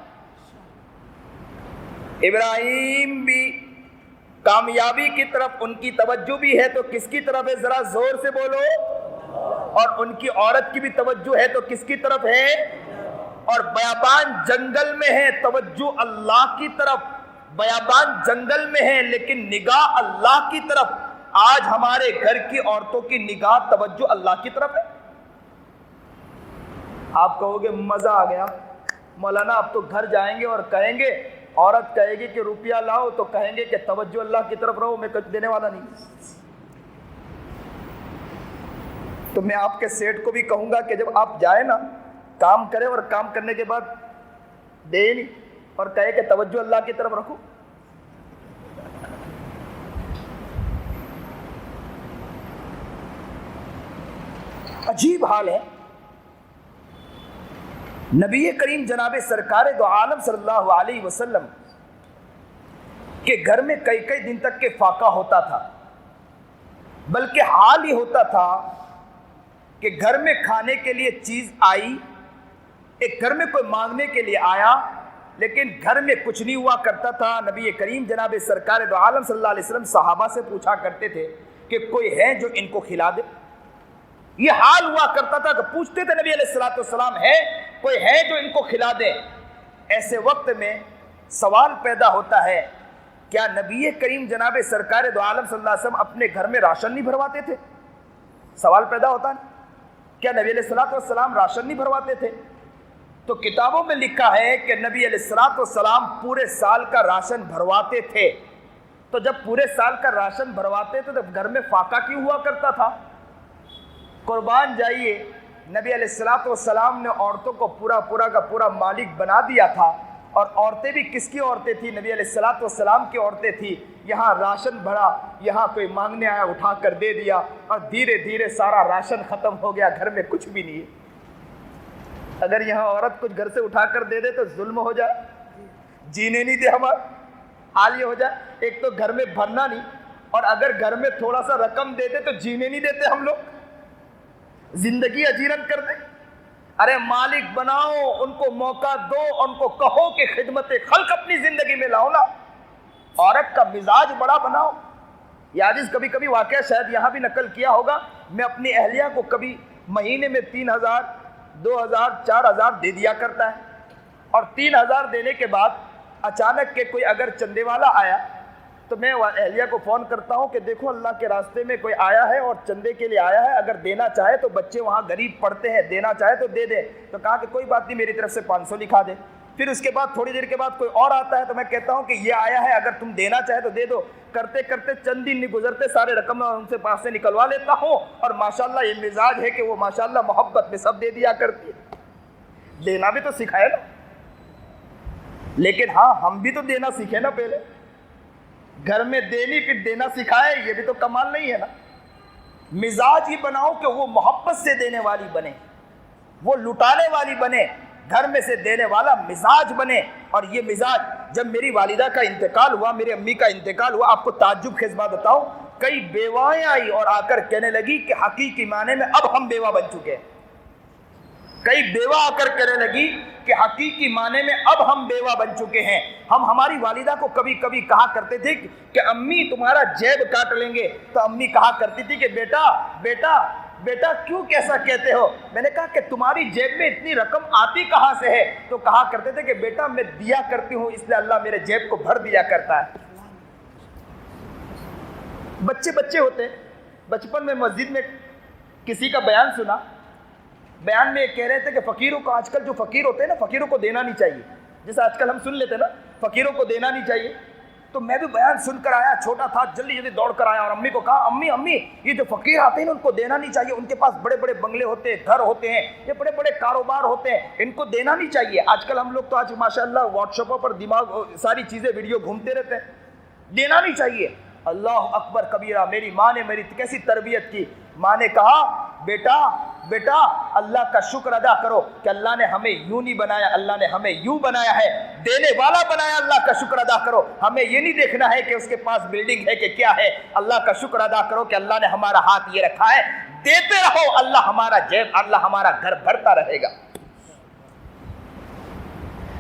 A: ابراہیم بھی کامیابی کی طرف ان کی توجہ بھی ہے تو کس کی طرف ہے؟ ذرا زور سے بولو. اور ان کی عورت کی بھی توجہ ہے تو کس کی طرف ہے؟ اور بیابان جنگل میں ہے, توجہ اللہ کی طرف. بیابان جنگل میں ہے لیکن نگاہ اللہ کی طرف. آج ہمارے گھر کی عورتوں کی نگاہ, توجہ اللہ کی طرف ہے. آپ کہو گے مزہ آ گیا مولانا, اب تو گھر جائیں گے اور کہیں گے, عورت کہے گی کہ روپیہ لاؤ تو کہیں گے کہ توجہ اللہ کی طرف رہو, میں کچھ دینے والا نہیں. تو میں آپ کے سیٹ کو بھی کہوں گا کہ جب آپ جائیں نا, کام کرے اور کام کرنے کے بعد دے نہیں اور کہے کہ توجہ اللہ کی طرف رکھو. عجیب حال ہے. نبی کریم جناب سرکار دو عالم صلی اللہ علیہ وسلم کے گھر میں کئی کئی دن تک کے فاقہ ہوتا تھا, بلکہ حال ہی ہوتا تھا کہ گھر میں کھانے کے لیے چیز آئی, ایک گھر میں کوئی مانگنے کے لیے آیا, لیکن گھر میں کچھ نہیں ہوا کرتا تھا. نبی کریم جناب سرکار دو عالم صلی اللہ علیہ وسلم صحابہ سے پوچھا کرتے تھے کہ کوئی ہے جو ان کو کھلا دے. یہ حال ہوا کرتا تھا کہ پوچھتے تھے نبی علیہ السلام, ہے کوئی ہے جو ان کو کھلا دے. ایسے وقت میں سوال پیدا ہوتا ہے, کیا نبی کریم جناب سرکار دو عالم صلی اللہ علیہ وسلم اپنے گھر میں راشن نہیں بھرواتے تھے؟ سوال پیدا ہوتا ہے, کیا نبی علیہ السلام راشن نہیں بھرواتے تھے؟ تو کتابوں میں لکھا ہے کہ نبی علیہ السلام پورے سال کا راشن بھرواتے تھے. تو جب پورے سال کا راشن بھرواتے تھے تو گھر میں فاقہ کیوں ہوا کرتا تھا؟ قربان جائیے, نبی علیہ السلام نے عورتوں کو پورا کا پورا مالک بنا دیا تھا. اور عورتیں بھی کس کی عورتیں تھیں؟ نبی علیہ السلام کی عورتیں تھیں. یہاں راشن بھرا, یہاں کوئی مانگنے آیا اٹھا کر دے دیا, اور دھیرے دھیرے سارا راشن ختم ہو گیا, گھر میں کچھ بھی نہیں ہے. اگر یہاں عورت کچھ گھر سے اٹھا کر دے دے تو ظلم ہو جائے, جینے نہیں دے ہمارا. حال یہ ہو جائے, ایک تو گھر میں بھرنا نہیں, اور اگر گھر میں تھوڑا سا رقم دے دے تو جینے نہیں دیتے ہم لوگ, زندگی اجیرن کر دیں. ارے مالک بناؤ, ان کو موقع دو, ان کو کہو کہ خدمت خلق اپنی زندگی میں لاؤ نا. عورت کا مزاج بڑا بناؤ. یہ عاجز کبھی کبھی واقعہ شاید یہاں بھی نقل کیا ہوگا, میں اپنی اہلیہ کو کبھی مہینے میں 3000 2000 4000 دے دیا کرتا ہے, اور 3000 دینے کے بعد اچانک کے کوئی اگر چندے والا آیا تو میں اہلیہ کو فون کرتا ہوں کہ دیکھو اللہ کے راستے میں کوئی آیا ہے اور چندے کے لیے آیا ہے, اگر دینا چاہے تو بچے وہاں غریب پڑھتے ہیں, دینا چاہے تو دے دے. تو کہا کہ کوئی بات نہیں, میری طرف سے 500 لکھا دے. پھر اس کے بعد تھوڑی دیر کے بعد کوئی اور آتا ہے تو میں کہتا ہوں کہ یہ آیا ہے, اگر تم دینا چاہے تو دے دو. کرتے کرتے چند دن نہیں گزرتے سارے رقم ان سے پاس سے نکلوا لیتا ہوں, اور ماشاءاللہ یہ مزاج ہے کہ وہ ماشاءاللہ محبت میں سب دے دیا کرتی ہے. دینا بھی تو سکھائے نا, لیکن ہاں ہم بھی تو دینا سیکھے نا. پہلے گھر میں دینی پھر دینا سکھائے, یہ بھی تو کمال نہیں ہے نا. مزاج ہی بناؤ کہ وہ محبت سے دینے والی بنے, وہ لٹانے والی بنے, گھر میں سے دینے والا مزاج بنے. اور یہ مزاج جب میری والدہ کا انتقال ہوا, میری امی کا انتقال ہوا, آپ کو تعجب خیز بات بتاؤں, کئی بیوائیں آئی اور آ کر کہنے لگی کہ حقیقی معنی میں اب ہم بیوہ بن چکے ہیں. کئی بیوہ آ کر کہنے لگی کہ حقیقی معنی میں اب ہم بیوہ بن چکے ہیں. ہم ہماری والدہ کو کبھی کبھی کہا کرتے تھے کہ امی تمہارا جیب کاٹ لیں گے, تو امی کہا کرتی تھی کہ بیٹا بیٹا بیٹا کیوں کیسا کہتے ہو. میں نے کہا کہ تمہاری جیب میں اتنی رقم آتی کہاں سے ہے؟ تو کہا کرتے تھے کہ بیٹا میں دیا کرتی ہوں اس لیے اللہ میرے جیب کو بھر دیا کرتا ہے. بچے بچے ہوتے ہیں. بچپن میں مسجد میں کسی کا بیان سنا, بیان میں یہ کہہ رہے تھے کہ فقیروں کو, آج کل جو فقیر ہوتے ہیں نا, فقیروں کو دینا نہیں چاہیے. جیسے آج کل ہم سن لیتے ہیں نا فقیروں کو دینا نہیں چاہیے. تو میں بھی بیان سن کر آیا, چھوٹا تھا, جلدی جلدی دوڑ کر آیا اور امی کو کہا امی امی یہ جو فقیر آتے ہیں نا ان کو دینا نہیں چاہیے. ان کے پاس بڑے بڑے بنگلے ہوتے ہیں, گھر ہوتے ہیں, یہ بڑے بڑے کاروبار ہوتے ہیں, ان کو دینا نہیں چاہیے. آج کل ہم لوگ تو آج ماشاءاللہ واٹس ایپوں پر دماغ ساری چیزیں ویڈیو گھومتے رہتے ہیں. دینا نہیں چاہیے. اللہ اکبر کبیرہ. میری ماں نے میری کیسی تربیت کی. ماں نے کہا بیٹا بیٹا اللہ کا شکر ادا کرو کہ اللہ نے ہمیں یوں نہیں بنایا, اللہ نے ہمیں یوں بنایا ہے, دینے والا بنایا. اللہ کا شکر ادا کرو. ہمیں یہ نہیں دیکھنا ہے کہ اس کے پاس بلڈنگ ہے کہ کیا ہے. اللہ کا شکر ادا کرو کہ اللہ نے ہمارا ہاتھ یہ رکھا ہے, دیتے رہو, اللہ ہمارا جیب, اللہ ہمارا گھر بھرتا رہے گا.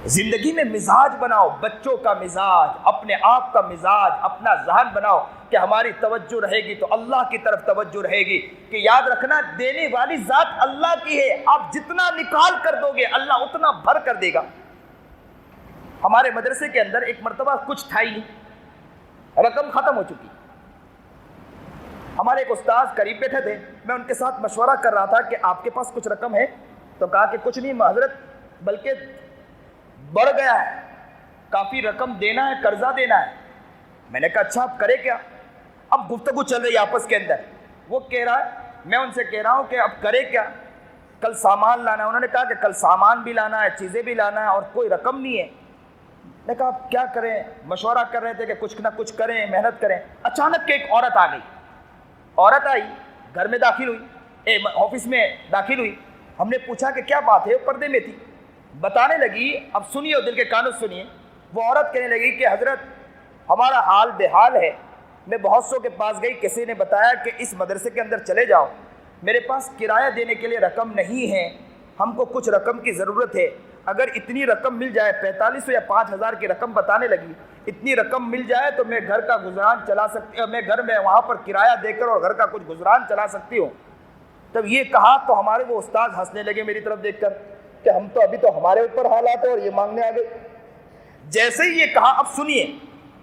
A: زندگی میں مزاج بناؤ, بچوں کا مزاج, اپنے آپ کا مزاج, اپنا ذہن بناؤ کہ ہماری توجہ رہے گی تو اللہ کی طرف توجہ رہے گی. کہ یاد رکھنا دینے والی ذات اللہ کی ہے, آپ جتنا نکال کر دو گے اللہ اتنا بھر کر دے گا. ہمارے مدرسے کے اندر ایک مرتبہ کچھ تھا ہی نہیں, رقم ختم ہو چکی. ہمارے ایک استاد قریب بیٹھے تھے, میں ان کے ساتھ مشورہ کر رہا تھا کہ آپ کے پاس کچھ رقم ہے؟ تو کہا کہ کچھ نہیں حضرت, بلکہ بڑھ گیا ہے, کافی رقم دینا ہے, قرضہ دینا ہے. میں نے کہا اچھا آپ کرے کیا؟ اب گفتگو چل رہی ہے آپس کے اندر. وہ کہہ رہا ہے, میں ان سے کہہ رہا ہوں کہ اب کرے کیا؟ کل سامان لانا ہے. انہوں نے کہا کہ کل سامان بھی لانا ہے, چیزیں بھی لانا ہے, اور کوئی رقم نہیں ہے. میں نے کہا اب کیا کریں؟ مشورہ کر رہے تھے کہ کچھ نہ کچھ کریں, محنت کریں. اچانک کہ ایک عورت آ گئی. عورت آئی, گھر میں داخل ہوئی, آفس میں داخل ہوئی. ہم نے پوچھا کہ کیا بات ہے؟ وہ پردے میں تھی, بتانے لگی. اب سنیے, دل کے کانوں سنیے. وہ عورت کہنے لگی کہ حضرت ہمارا حال بے حال ہے, میں بہت سو کے پاس گئی, کسی نے بتایا کہ اس مدرسے کے اندر چلے جاؤ, میرے پاس کرایہ دینے کے لیے رقم نہیں ہے, ہم کو کچھ رقم کی ضرورت ہے, اگر اتنی رقم مل جائے, 4500 یا 5000 کی رقم بتانے لگی, اتنی رقم مل جائے تو میں گھر کا گزران چلا سکتی, میں گھر میں وہاں پر کرایہ دے کر اور گھر کا کچھ گزران چلا سکتی ہوں. جب یہ کہا تو ہمارے وہ استاد ہنسنے لگے میری طرف دیکھ کر کہ ہم تو ابھی تو ہمارے اوپر حالات ہے اور یہ مانگنے آ گئے. جیسے ہی یہ کہا, اب سنیے,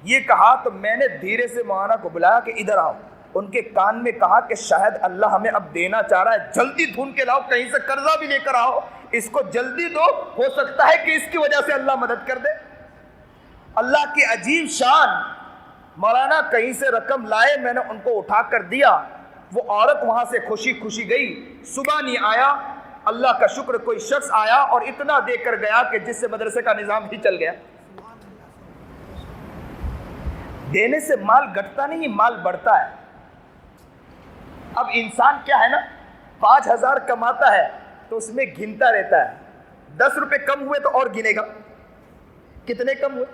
A: یہ کہا تو میں نے دھیرے سے مولانا کو بلایا کہ ادھر آؤ. ان کے کان میں کہا کہ شاید اللہ ہمیں اب دینا چاہ رہا ہے, جلدی ڈھونڈ کے لاؤ, کہیں سے قرضہ بھی لے کر آؤ, اس کو جلدی دو, ہو سکتا ہے کہ اس کی وجہ سے اللہ مدد کر دے. اللہ کی عجیب شان. مولانا کہیں سے رقم لائے, میں نے ان کو اٹھا کر دیا. وہ عورت وہاں سے خوشی خوشی گئی, صبح نہیں آیا. اللہ کا شکر کوئی شخص آیا اور اتنا دے کر گیا کہ جس سے مدرسے کا نظام ہی چل گیا. دینے سے مال گھٹتا نہیں, مال بڑھتا ہے. اب انسان کیا ہے نا, 5000 کماتا ہے تو اس میں گنتا رہتا ہے, 10 روپے کم ہوئے تو اور گنے گا, کتنے کم ہوئے.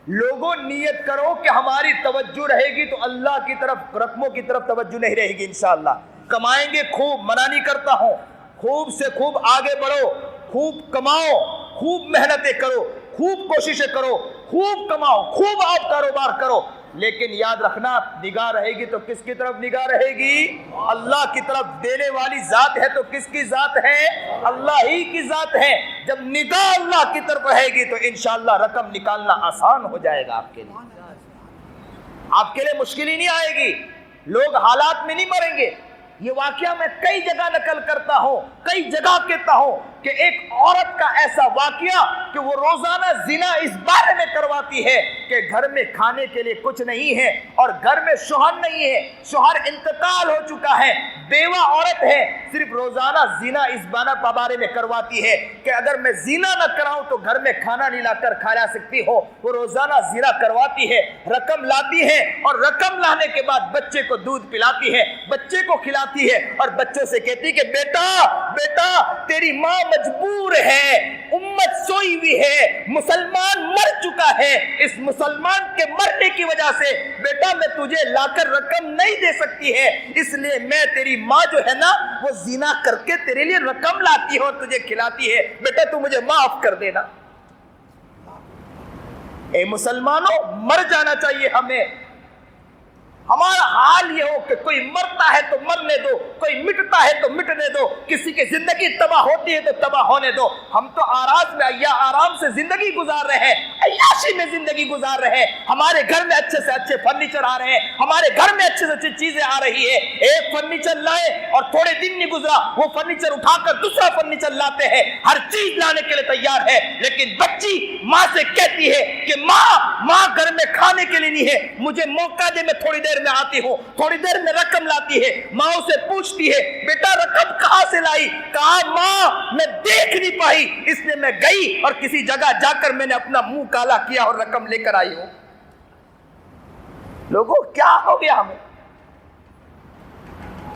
A: لوگوں نیت کرو کہ ہماری توجہ رہے گی تو اللہ کی طرف, رقموں کی طرف توجہ نہیں رہے گی انشاءاللہ. کمائیں گے خوب, منع نہیں کرتا ہوں, خوب سے خوب آگے بڑھو, خوب کماؤ, خوب محنتیں کرو, خوب کوششیں کرو, خوب کماؤ, خوب آپ کاروبار کرو. لیکن یاد رکھنا نگاہ رہے گی تو کس کی طرف نگاہ رہے گی؟ اللہ کی طرف. دینے والی ذات ہے تو کس کی ذات ہے؟ اللہ ہی کی ذات ہے. جب نگاہ اللہ کی طرف رہے گی تو انشاءاللہ رقم نکالنا آسان ہو جائے گا آپ کے لیے. آپ کے لیے مشکل ہی نہیں آئے گی. لوگ حالات میں نہیں مریں گے. یہ واقعہ میں کئی جگہ نقل کرتا ہوں, کئی جگہ کہتا ہوں کہ ایک عورت کا ایسا واقعہ کہ وہ روزانہ زنا اس بارے میں کرواتی ہے کہ گھر میں کھانے کے لیے کچھ نہیں ہے اور گھر میں شوہر نہیں ہے، شوہر انتقال ہو چکا ہے، بیوہ عورت ہے، صرف روزانہ زنا اس بارے میں کرواتی ہے کہ اگر میں زنا نہ کراؤں تو گھر میں کھانا نہیں لا کر کھا سکتی ہو۔ وہ روزانہ زنا کرواتی ہے، رقم لاتی ہے اور رقم لانے کے بعد بچے کو دودھ پلاتی ہے، بچے کو کھلاتی ہے اور بچوں سے کہتی کہ بیٹا بیٹا تیری ماں مجبور ہے، امت سوئی ہوئی ہے، مسلمان مر چکا ہے، اس مسلمان کے مرنے کی وجہ سے بیٹا میں تجھے لا کر رقم نہیں دے سکتی ہے، اس لیے میں تیری ماں جو ہے نا وہ زنا کر کے تیرے لیے رقم لاتی ہے اور تجھے کھلاتی ہے، بیٹا تو مجھے معاف کر دینا۔ اے مسلمانوں، مر جانا چاہیے ہمیں۔ ہمارا حال یہ ہو کہ کوئی مرتا ہے تو مرنے دو، کوئی مٹتا ہے تو مٹنے دو، کسی کی زندگی تباہ ہوتی ہے تو تباہ ہونے دو۔ ہم تو آراز میں آرام سے زندگی گزار رہے ہیں، عیاشی میں زندگی گزار رہے ہیں، ہمارے گھر میں اچھے سے اچھے فرنیچر آ رہے ہیں، ہمارے گھر میں اچھے سے اچھی چیزیں آ رہی ہے۔ ایک فرنیچر لائے اور تھوڑے دن نہیں گزرا وہ فرنیچر اٹھا کر دوسرا فرنیچر لاتے ہیں، ہر چیز لانے کے لیے تیار ہے، لیکن بچی ماں سے کہتی ہے کہ ماں گھر میں کھانے کے لیے نہیں ہے، مجھے موقع دے، میں تھوڑی دیر میں آتی ہوں۔ تھوڑی دیر میں رقم لاتی ہے، ماں سے پوچھتی ہے بیٹا رقم کہاں سے لائی؟ کہا ماں میں دیکھ نہیں پائی، اس لیے میں گئی اور کسی جگہ جا کر میں نے اپنا منہ کالا کیا اور رقم لے کر آئی ہوں۔ لوگوں کیا ہو گیا ہمیں؟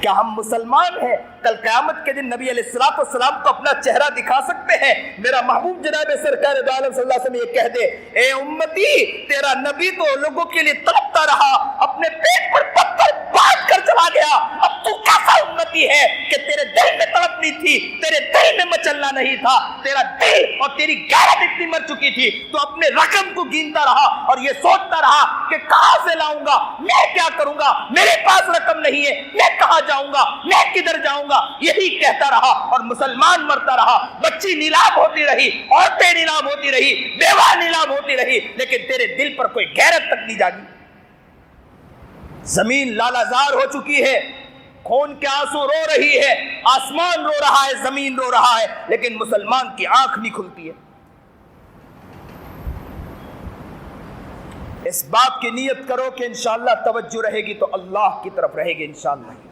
A: کیا ہم مسلمان ہیں؟ کل قیامت کے دن نبی علیہ السلام کو اپنا چہرہ دکھا سکتے ہیں؟ میرا محبوب جناب سرکار دو عالم صلی اللہ علیہ وسلم یہ کہہ دے اے امتی تیرا نبی تو لوگوں کے لیے تڑپتا رہا، اپنے پیٹ پر پتھر باندھ کر چلا گیا، اب تو کیسا امتی ہے کہ تیرے دل میں تڑپنی تھی، تیرے دل میں مچلنا نہیں تھا، تیرا دل اور تیری غیرت اتنی مر چکی تھی، تو اپنے رقم کو گنتا رہا اور یہ سوچتا رہا کہ کہاں سے لاؤں گا، میں کیا کروں گا، میرے پاس رقم نہیں ہے، میں کہاں جاؤں گا، میں کدھر جاؤں گا، یہی کہتا رہا اور مسلمان مرتا رہا۔ بچی نیلام ہوتی رہی، عورتیں نیلام ہوتی رہی، بیوہ نیلام ہوتی رہی، لیکن تیرے دل پر کوئی غیرت تک نہیں جاگی۔ زمین لالازار ہو چکی ہے، خون کے آنسو رو رہی ہے، آسمان رو رہا ہے، زمین رو رہا ہے، لیکن مسلمان کی آنکھ نہیں کھلتی ہے۔ اس بات کی نیت کرو کہ انشاءاللہ توجہ رہے گی تو اللہ کی طرف رہے گی انشاءاللہ۔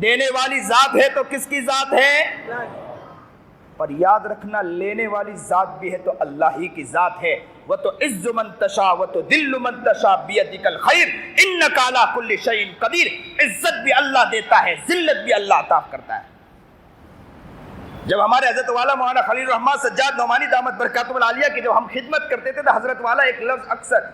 A: دینے والی ذات ہے تو کس کی ذات ہے؟ پر یاد رکھنا لینے والی ذات بھی ہے تو اللہ ہی کی ذات ہے۔ وَتُعِزُّ مَن تَشَاءُ وَتُذِلُّ مَن تَشَاءُ بِيَدِكَ الْخَيْرُ إِنَّكَ عَلَىٰ كُلِّ شَيْءٍ قَدِيرٌ۔ عزت بھی اللہ دیتا ہے، ذلت بھی اللہ عطا کرتا ہے۔ جب ہمارے حضرت والا مولانا خلیل الرحمن سجاد نعمانی دامت برکاتہ العالیہ کی جب ہم خدمت کرتے تھے تو حضرت والا ایک لفظ اکثر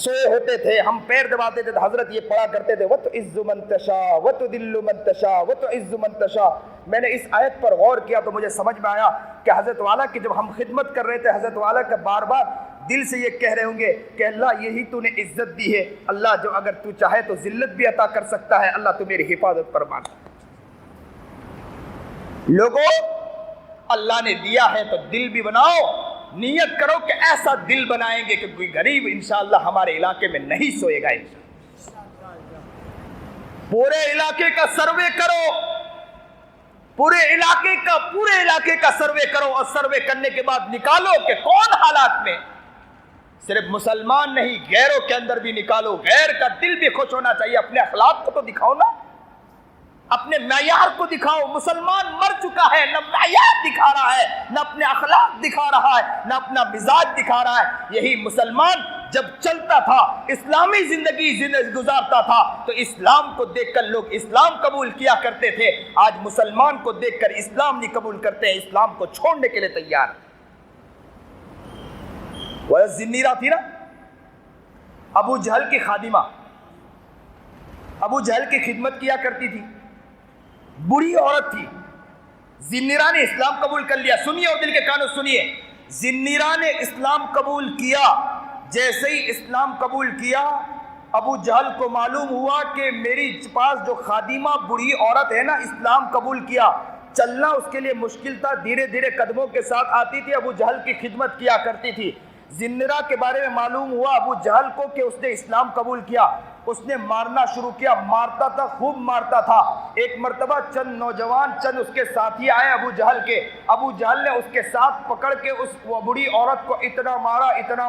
A: سوئے ہوتے تھے، ہم پیر دباتے تھے تو حضرت یہ پڑھا کرتے تھے وَتُعِزُّ مَن تَشَاءُ وَتُذِلُّ مَن تَشَاءُ وَتُعِزُّ مَن تَشَاءُ۔ میں نے اس آیت پر غور کیا تو مجھے سمجھ میں آیا کہ حضرت والا کی جب ہم خدمت کر رہے تھے حضرت والا کا بار بار دل سے یہ کہہ رہے ہوں گے کہ اللہ یہی تو نے عزت دی ہے، اللہ جو اگر تو چاہے تو ذلت بھی عطا کر سکتا ہے، اللہ تو میری حفاظت فرما۔ لوگوں اللہ نے دیا ہے تو دل بھی بناؤ، نیت کرو کہ ایسا دل بنائیں گے کہ کوئی غریب انشاءاللہ ہمارے علاقے میں نہیں سوئے گا انشاءاللہ۔ پورے علاقے کا سروے کرو، پورے علاقے کا سروے کرو اور سروے کرنے کے بعد نکالو کہ کون حالات میں، صرف مسلمان نہیں غیروں کے اندر بھی نکالو، غیر کا دل بھی خوش ہونا چاہیے، اپنے اخلاق کو تو دکھاؤ نا، اپنے معیار کو دکھاؤ۔ مسلمان مر چکا ہے، نہ معیار دکھا رہا ہے، نہ اپنے اخلاق دکھا رہا ہے، نہ اپنا مزاج دکھا رہا ہے۔ یہی مسلمان جب چلتا تھا، اسلامی زندگی گزارتا تھا تو اسلام کو دیکھ کر لوگ اسلام قبول کیا کرتے تھے۔ آج مسلمان کو دیکھ کر اسلام نہیں قبول کرتے ہیں، اسلام کو چھوڑنے کے لیے تیار۔ وہ زنیرہ تھی نا ابو جہل کی خادمہ، ابو جہل کی خدمت کیا کرتی تھی، بری عورت تھی۔ زنیرہ نے اسلام قبول کر لیا، سنیے اور دل کے کانوں سنیے، زنیرہ نے اسلام قبول کیا۔ جیسے ہی اسلام قبول کیا ابو جہل کو معلوم ہوا کہ میری پاس جو خادمہ بری عورت ہے نا اسلام قبول کیا، چلنا اس کے لیے مشکل تھا، دھیرے دھیرے قدموں کے ساتھ آتی تھی، ابو جہل کی خدمت کیا کرتی تھی۔ زنیرہ کے بارے میں معلوم ہوا ابو جہل کو کہ اس نے اسلام قبول کیا، اس نے مارنا شروع کیا. مارتا تھا, خوب مارتا تھا. ایک مرتبہ چند نوجوان, چند اس کے ساتھی آئے ابو جہل کے. ابو جہل نے اس کے ساتھ پکڑ کے اس بوڑھی عورت کو اتنا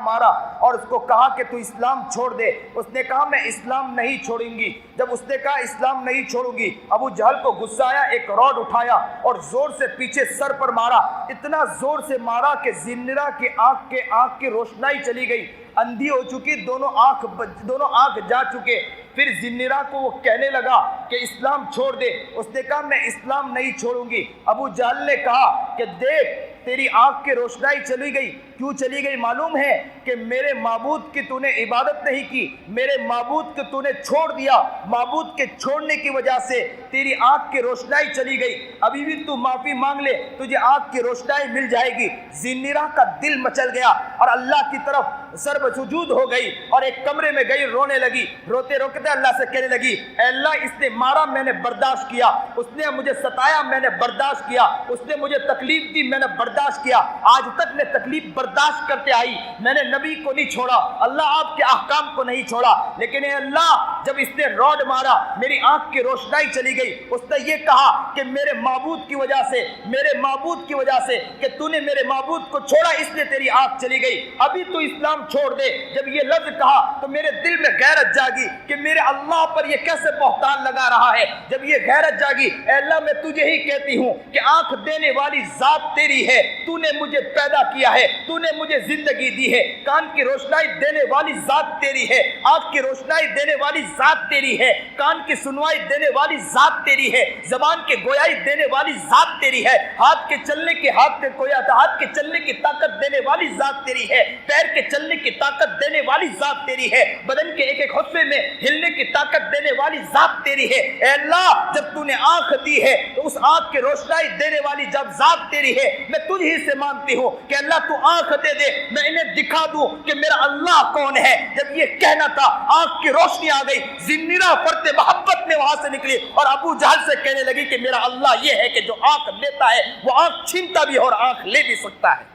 A: مارا اور اس کو کہا کہ تو اسلام چھوڑ دے. اس نے کہا میں اسلام نہیں چھوڑوں گی. جب اس نے کہا اسلام نہیں چھوڑوں گی, ابو جہل کو غصہ آیا, ایک راڈ اٹھایا اور زور سے پیچھے سر پر مارا. اتنا زور سے مارا کہ زنرہ کی آنکھ کی روشنائی چلی گئی, اندھی ہو چکی, دونوں آنکھ جا چکے. پھر زنرہ کو وہ کہنے لگا کہ اسلام چھوڑ دے. اس نے کہا میں اسلام نہیں چھوڑوں گی. ابو جہل نے کہا کہ دیکھ تیری آنکھ کی روشنائی چلی گئی. کیوں چلی گئی معلوم ہے؟ کہ میرے معبود کی تو نے عبادت نہیں کی, میرے معبود کو تو نے چھوڑ دیا. معبود کے چھوڑنے کی وجہ سے تیری آنکھ کی روشنائی چلی گئی. ابھی بھی تو معافی مانگ لے, تجھے آنکھ کی روشنائی مل جائے گی. زنرہ کا دل مچل گیا اور اللہ کی طرف سر بسجود ہو گئی اور ایک کمرے میں گئی, رونے لگی. روتے روتے اللہ سے کہنے لگی اے اللہ اس نے مارا میں نے برداشت کیا, اس نے مجھے ستایا میں نے برداشت کیا, اس نے مجھے تکلیف دی میں نے برداشت کیا. آج تک میں تکلیف برداشت کرتے آئی, میں نے نبی کو نہیں چھوڑا, اللہ آپ کے احکام کو نہیں چھوڑا. لیکن اے اللہ جب اس نے راڈ مارا میری آنکھ کی روشنائی چلی گئی. اس نے یہ کہا کہ میرے معبود کی وجہ سے کہ تو نے میرے معبود کو چھوڑا اس لیے تیری آنکھ چلی گئی. ابھی تو اسلام چھوڑ دے. جب یہ لفظ کہا تو میرے دل میں غیرت جاگی کہ میرے اللہ پر یہ کیسے بہتان لگا رہا ہے. جب یہ غیرت جاگی, اے اللہ میں تجھے ہی کہتی ہوں کہ آنکھ دینے والی ذات تیری ہے, تو نے مجھے پیدا کیا ہے, تو نے مجھے زندگی دی ہے. کان کی روشنائی دینے والی ذات تیری ہے, آنکھ کی روشنائی دینے والی ذات تیری ہے, کان کی سنوائی دینے والی ذات تیری ہے, زبان کی گویائی دینے والی ذات تیری ہے, ہاتھ کے چلنے کی طاقت دینے والی ذات تیری ہے, پیر کے چلنے کی طاقت دینے والی ذات تیری ہے, بدن کے ایک ایک حصے میں ہلنے کی طاقت دینے والی ذات تیری ہے. اے اللہ جب تو نے آنکھ دی ہے تو اس آنکھ کی روشنائی دینے والی جب ذات تیری ہے, میں تجھ ہی سے مانگتی ہوں کہ اللہ تو آنکھ دے دے, میں انہیں دکھا دوں کہ میرا اللہ کون ہے. جب یہ کہنا تھا آنکھ کی روشنی آ گئی. زنرہ فرتے محبت میں وہاں سے نکلی اور ابو جہل سے کہنے لگی کہ میرا اللہ یہ ہے کہ جو آنکھ لیتا ہے وہ آنکھ چھینتا بھی اور آنکھ لے بھی سکتا ہے.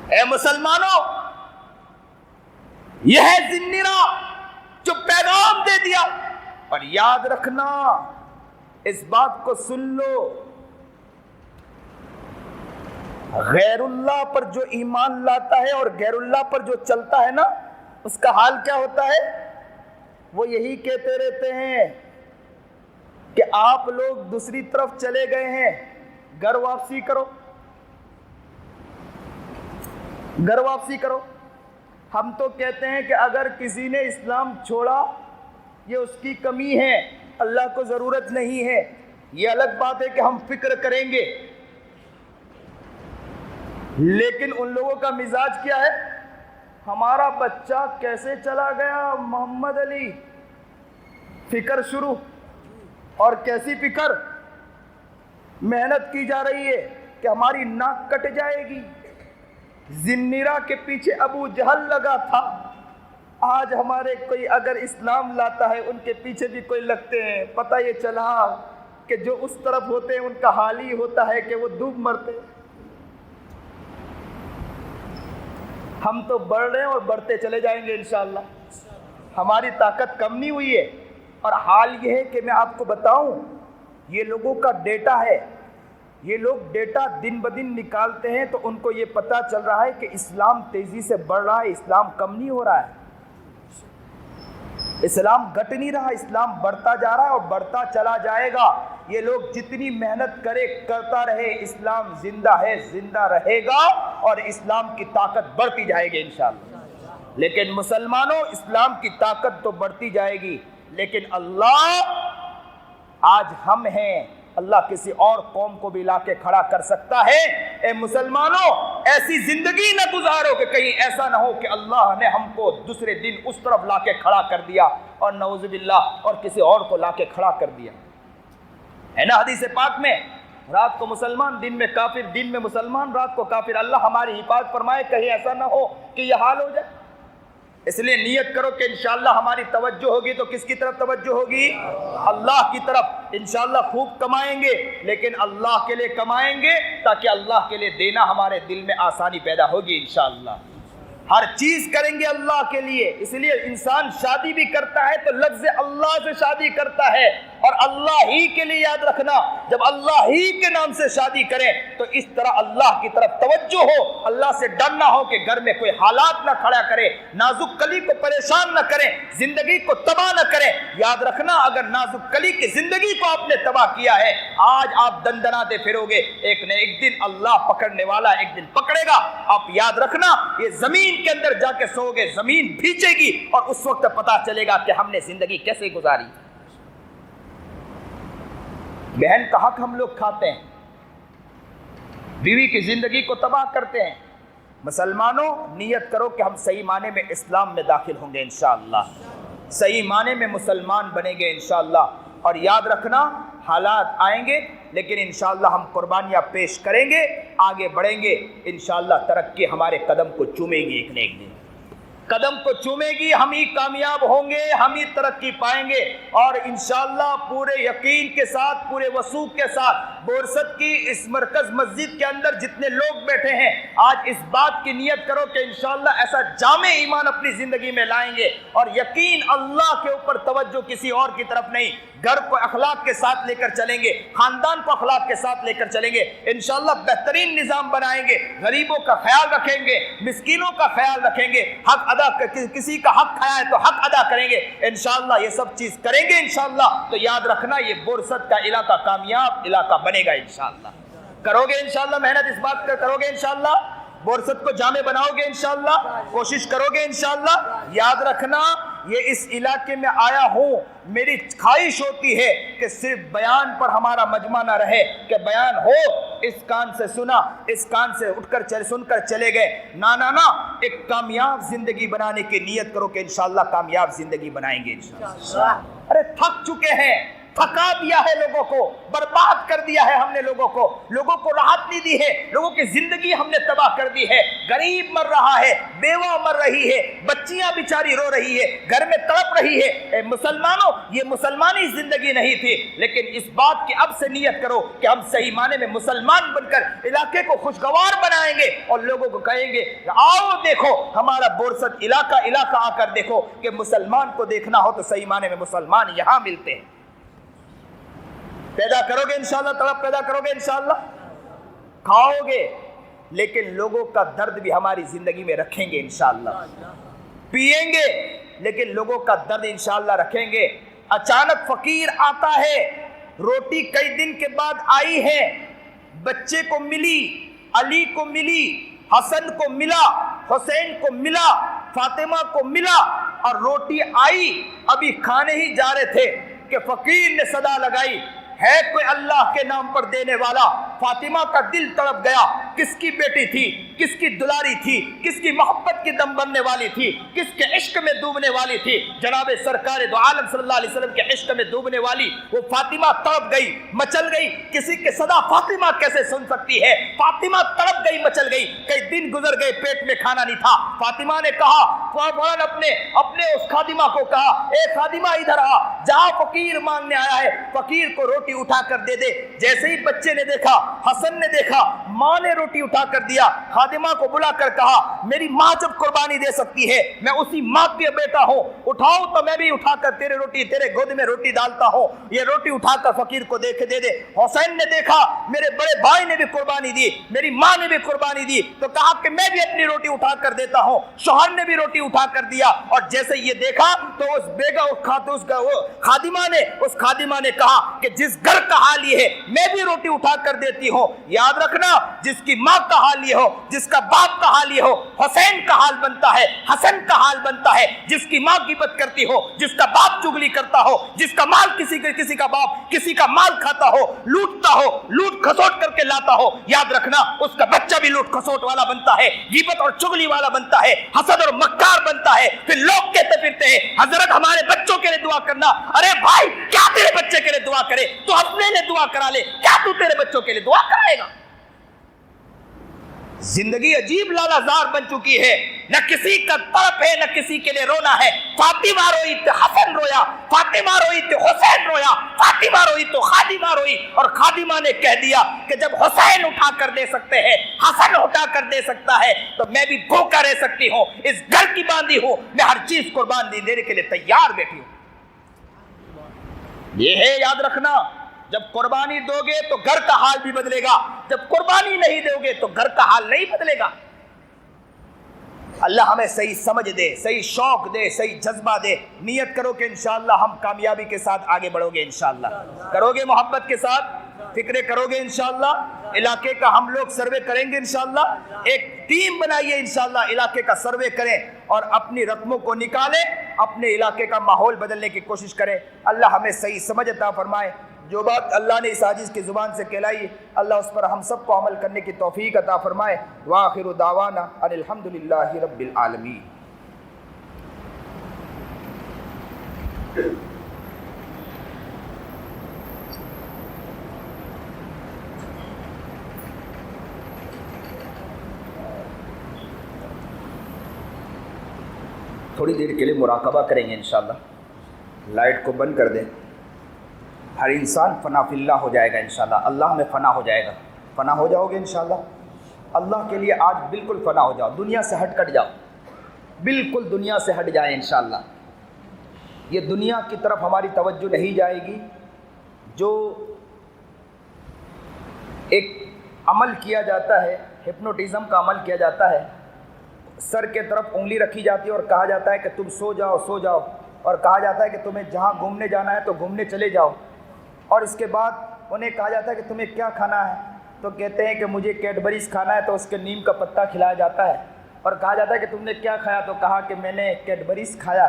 A: اے مسلمانوں, یہ ہے زنرہ جو پیغام دے دیا. اور یاد رکھنا, اس بات کو سن لو, غیر اللہ پر جو ایمان لاتا ہے اور غیر اللہ پر جو چلتا ہے نا, اس کا حال کیا ہوتا ہے؟ وہ یہی کہتے رہتے ہیں کہ آپ لوگ دوسری طرف چلے گئے ہیں, گھر واپسی کرو, گھر واپسی کرو. ہم تو کہتے ہیں کہ اگر کسی نے اسلام چھوڑا یہ اس کی کمی ہے, اللہ کو ضرورت نہیں ہے. یہ الگ بات ہے کہ ہم فکر کریں گے, لیکن ان لوگوں کا مزاج کیا ہے؟ ہمارا بچہ کیسے چلا گیا محمد علی, فکر شروع. اور کیسی فکر؟ محنت کی جا رہی ہے کہ ہماری ناک کٹ جائے گی. زنرہ کے پیچھے ابو جہل لگا تھا, آج ہمارے کوئی اگر اسلام لاتا ہے ان کے پیچھے بھی کوئی لگتے ہیں. پتہ یہ چلا کہ جو اس طرف ہوتے ہیں ان کا حال ہی ہوتا ہے کہ وہ ڈوب مرتے. ہم تو بڑھ رہے ہیں اور بڑھتے چلے جائیں گے انشاءاللہ. ہماری طاقت کم نہیں ہوئی ہے. اور حال یہ ہے کہ میں آپ کو بتاؤں, یہ لوگوں کا ڈیٹا ہے, یہ لوگ ڈیٹا دن بدن نکالتے ہیں تو ان کو یہ پتہ چل رہا ہے کہ اسلام تیزی سے بڑھ رہا ہے, اسلام کم نہیں ہو رہا ہے, اسلام گھٹ نہیں رہا, اسلام بڑھتا جا رہا ہے اور بڑھتا چلا جائے گا. یہ لوگ جتنی محنت کرتا رہے, اسلام زندہ ہے, زندہ رہے گا اور اسلام کی طاقت بڑھتی جائے گی انشاءاللہ. لیکن مسلمانوں, اسلام کی طاقت تو بڑھتی جائے گی, لیکن اللہ آج ہم ہیں, اللہ کسی اور قوم کو بھی لا کے کھڑا کر سکتا ہے. اے مسلمانوں, ایسی زندگی نہ گزارو کہ کہیں ایسا نہ ہو کہ اللہ نے ہم کو دوسرے دن اس طرف لا کے کھڑا کر دیا اور نعوذ باللہ اور کسی اور کو لا کے کھڑا کر دیا. ہے نا حدیث پاک میں, رات کو مسلمان دن میں کافر, دن میں مسلمان رات کو کافر. اللہ ہماری حفاظت فرمائے کہیں ایسا نہ ہو کہ یہ حال ہو جائے. اس لیے نیت کرو کہ انشاءاللہ ہماری توجہ ہوگی تو کس کی طرف توجہ ہوگی؟ اللہ کی طرف. انشاءاللہ خوب کمائیں گے, لیکن اللہ کے لیے کمائیں گے تاکہ اللہ کے لیے دینا ہمارے دل میں آسانی پیدا ہوگی انشاءاللہ. ہر چیز کریں گے اللہ کے لیے. اس لیے انسان شادی بھی کرتا ہے تو لفظ اللہ سے شادی کرتا ہے, اور اللہ ہی کے لیے. یاد رکھنا, جب اللہ ہی کے نام سے شادی کریں تو اس طرح اللہ کی طرف توجہ ہو, اللہ سے ڈرنا ہو کہ گھر میں کوئی حالات نہ کھڑا کرے, نازک کلی کو پریشان نہ کریں, زندگی کو تباہ نہ کریں. یاد رکھنا, اگر نازک کلی کی زندگی کو آپ نے تباہ کیا ہے, آج آپ دندناتے پھرو گے, ایک نہ ایک دن اللہ پکڑنے والا ایک دن پکڑے گا. آپ یاد رکھنا, یہ زمین کے اندر جا کے سو گے, زمین بھیچے گی, اور اس وقت پتا چلے گا کہ ہم نے زندگی کیسے گزاری. بہن کا حق ہم لوگ کھاتے ہیں, بیوی کی زندگی کو تباہ کرتے ہیں. مسلمانوں, نیت کرو کہ ہم صحیح معنی میں اسلام میں داخل ہوں گے انشاءاللہ, صحیح معنی میں مسلمان بنیں گے انشاءاللہ. اور یاد رکھنا, حالات آئیں گے لیکن انشاءاللہ ہم قربانیاں پیش کریں گے, آگے بڑھیں گے انشاءاللہ. ترقی ہمارے قدم کو چومے گی, ایک نہ ایک دن قدم کو چومے گی, ہم ہی کامیاب ہوں گے, ہم ہی ترقی پائیں گے. اور انشاءاللہ پورے یقین کے ساتھ, پورے وثوق کے ساتھ, بورست کی اس مرکز مسجد کے اندر جتنے لوگ بیٹھے ہیں, آج اس بات کی نیت کرو کہ انشاءاللہ ایسا جامع ایمان اپنی زندگی میں لائیں گے, اور یقین اللہ کے اوپر, توجہ کسی اور کی طرف نہیں. گھر کو اخلاق کے ساتھ لے کر چلیں گے, خاندان کو اخلاق کے ساتھ لے کر چلیں گے انشاءاللہ. بہترین نظام بنائیں گے, غریبوں کا خیال رکھیں گے, مسکینوں کا خیال رکھیں گے, حق ادا, کسی کا حق کھایا ہے تو حق ادا کریں گے انشاءاللہ. یہ سب چیز کریں گے انشاءاللہ. تو یاد رکھنا, یہ بورست کا علاقہ کامیاب علاقہ بنے گا انشاءاللہ. کرو گے انشاءاللہ محنت, اس بات کا کرو گے انشاءاللہ, بورست کو جامع بناؤ گے انشاءاللہ, کوشش کرو گے انشاءاللہ. یاد رکھنا, یہ اس علاقے میں آیا ہوں, میری خواہش ہوتی ہے کہ صرف بیان پر ہمارا مجمع نہ رہے, کہ بیان ہو, اس کان سے سنا, اس کان سے اٹھ کر سن کر چلے گئے. نا, ایک کامیاب زندگی بنانے کی نیت کرو کہ انشاءاللہ کامیاب زندگی بنائیں گے انشاءاللہ. ارے تھک چکے ہیں, تھکا دیا ہے لوگوں کو, برباد کر دیا ہے ہم نے لوگوں کو راحت نہیں دی ہے, لوگوں کی زندگی ہم نے تباہ کر دی ہے. غریب مر رہا ہے, بیوہ مر رہی ہے, بچیاں بیچاری رو رہی ہے, گھر میں تڑپ رہی ہے. اے مسلمانوں, یہ مسلمانی زندگی نہیں تھی, لیکن اس بات کی اب سے نیت کرو کہ ہم صحیح معنی میں مسلمان بن کر علاقے کو خوشگوار بنائیں گے, اور لوگوں کو کہیں گے آؤ دیکھو ہمارا بورست علاقہ آ کر دیکھو, کہ مسلمان کو دیکھنا ہو تو صحیح معنی میں مسلمان یہاں ملتے ہیں. پیدا کرو گے انشاءاللہ, طلب پیدا کرو گے انشاءاللہ, کھاؤ گے, لیکن لوگوں کا درد بھی ہماری زندگی میں رکھیں گے انشاءاللہ. پیئیں گے لیکن لوگوں کا درد انشاءاللہ رکھیں گے. اچانک فقیر آتا ہے, روٹی کئی دن کے بعد آئی ہے, بچے کو ملی, علی کو ملی, حسن کو ملا, حسین کو ملا, فاطمہ کو ملا, اور روٹی آئی, ابھی کھانے ہی جا رہے تھے کہ فقیر نے صدا لگائی, ہے کوئی اللہ کے نام پر دینے والا؟ فاطمہ کا دل تڑپ گیا, کس کی بیٹی تھی, کس کی دلاری تھی, کس کی محبت کی دم بننے والی تھی, کس کے عشق میں ڈوبنے والی تھی, جناب سرکار دو عالم صلی اللہ علیہ وسلم کے عشق میں ڈوبنے والی وہ فاطمہ تڑپ گئی, مچل گئی. کسی کے صدا فاطمہ کیسے سن سکتی ہے؟ فاطمہ تڑپ گئی, مچل گئی. کئی دن گزر گئے, پیٹ میں کھانا نہیں تھا. فاطمہ نے کہا, فوراً اپنے اس خادمہ کو کہا, اے خادمہ ادھر آ, جہاں فقیر مانگنے آیا ہے فقیر کو روٹی اٹھا کر دے دے. جیسے ہی بچے نے دیکھا, حسن نے دیکھا, ماں نے روٹی اٹھا کر دیا. خادمہ کو بلا کر کہا, میری ماں جب قربانی دے سکتی ہے, میں اسی ماں کے بیٹا ہوں, اٹھاؤ تو میں بھی اٹھا کر تیرے گود میں روٹی ڈالتا ہوں. یہ روٹی اٹھا کر فقیر کو دے دے. حسین نے دیکھا, میرے بڑے بھائی نے بھی قربانی دی, میری ماں نے بھی قربانی دی, تو کہا کہ میں بھی اپنی روٹی اٹھا کر دیتا ہوں. شوہر نے بھی روٹی اٹھا کر دیا, اور جیسے یہ دیکھا تو اس خادمہ نے کہا کہ جس گھر کا حال یہ ہے میں بھی روٹی اٹھا کر دیتی ہوں. یاد رکھنا, جس کی ماں کا حال یہ ہو, جس کا باپ کا حال یہ ہو, حسین کا حال بنتا ہے, حسن کا حال بنتا ہے. جس کی ماں غیبت کرتی ہو, جس کا باپ چغلی کرتا ہو, جس کا مال کسی کا باپ کسی کا مال کھاتا ہو, لوٹتا ہو, لوٹ کھسوٹ کر کے لاتا ہو, یاد رکھنا اس کا بچہ بھی لوٹ کھسوٹ والا بنتا ہے, غیبت اور چغلی والا بنتا ہے, حسد اور مکار بنتا ہے. پھر لوگ کہتے پھرتے ہیں حضرت ہمارے بچوں کے لیے دعا کرنا. ارے بھائی, کیا تیرے بچے کے لیے دعا کرے؟ تو اپنے لیے دعا کرا لے, کیا تو تیرے بچوں کے لیے دعا کرائے گا؟ زندگی عجیب لالہ زار بن چکی ہے. نہ کسی کا طرف ہے نہ کسی کے لیے رونا ہے. فاطمہ روئی تو حسن رویا, فاطمہ روئی تو حسین رویا, فاطمہ روئی تو خادمہ روئی, اور خادمہ نے کہہ دیا کہ جب حسین اٹھا کر دے سکتے ہیں, حسن اٹھا کر دے سکتا ہے, تو میں بھی بھوکا رہ سکتی ہوں. اس گھر کی باندھی ہوں, میں ہر چیز قربان دینے کے لیے تیار بیٹھی ہوں. یہ ہے یاد رکھنا, جب قربانی دو گے تو گھر کا حال بھی بدلے گا, جب قربانی نہیں دو گے تو گھر کا حال نہیں بدلے گا. اللہ ہمیں صحیح سمجھ دے, صحیح شوق دے, صحیح جذبہ دے. نیت کرو کہ انشاءاللہ ہم کامیابی کے ساتھ آگے بڑھو گے. انشاءاللہ کرو گے, محبت کے ساتھ فکرے کرو گے. انشاءاللہ علاقے کا ہم لوگ سروے کریں گے. انشاءاللہ ایک ٹیم بنائیے, انشاءاللہ علاقے کا سروے کریں اور اپنی رقموں کو نکالیں, اپنے علاقے کا ماحول بدلنے کی کوشش کریں. اللہ ہمیں صحیح سمجھ عطا فرمائے. جو بات اللہ نے اس عاجز کی زبان سے کہلائی, اللہ اس پر ہم سب کو عمل کرنے کی توفیق عطا فرمائے. وآخر دعوانا ان الحمدللہ رب العالمین. تھوڑی دیر کے لیے مراقبہ کریں گے انشاءاللہ. لائٹ کو بند کر دیں. ہر انسان فنا فی اللہ ہو جائے گا انشاءاللہ. اللہ میں فنا ہو جائے گا. فنا ہو جاؤ گے انشاءاللہ. اللہ کے لیے آج بالکل فنا ہو جاؤ, دنیا سے ہٹ کٹ جاؤ, بالکل دنیا سے ہٹ جائیں انشاءاللہ. یہ دنیا کی طرف ہماری توجہ نہیں جائے گی. جو ایک عمل کیا جاتا ہے, ہپنوٹزم کا عمل کیا جاتا ہے, سر کے طرف انگلی رکھی جاتی ہے اور کہا جاتا ہے کہ تم سو جاؤ سو جاؤ, اور کہا جاتا ہے کہ تمہیں جہاں گھومنے جانا ہے تو گھومنے چلے جاؤ, اور اس کے بعد انہیں کہا جاتا ہے کہ تمہیں کیا کھانا ہے, تو کہتے ہیں کہ مجھے کیڈبریز کھانا ہے, تو اس کے نیم کا پتا کھلایا جاتا ہے, اور کہا جاتا ہے کہ تم نے کیا کھایا, تو کہا کہ میں نے کیڈبریز کھایا.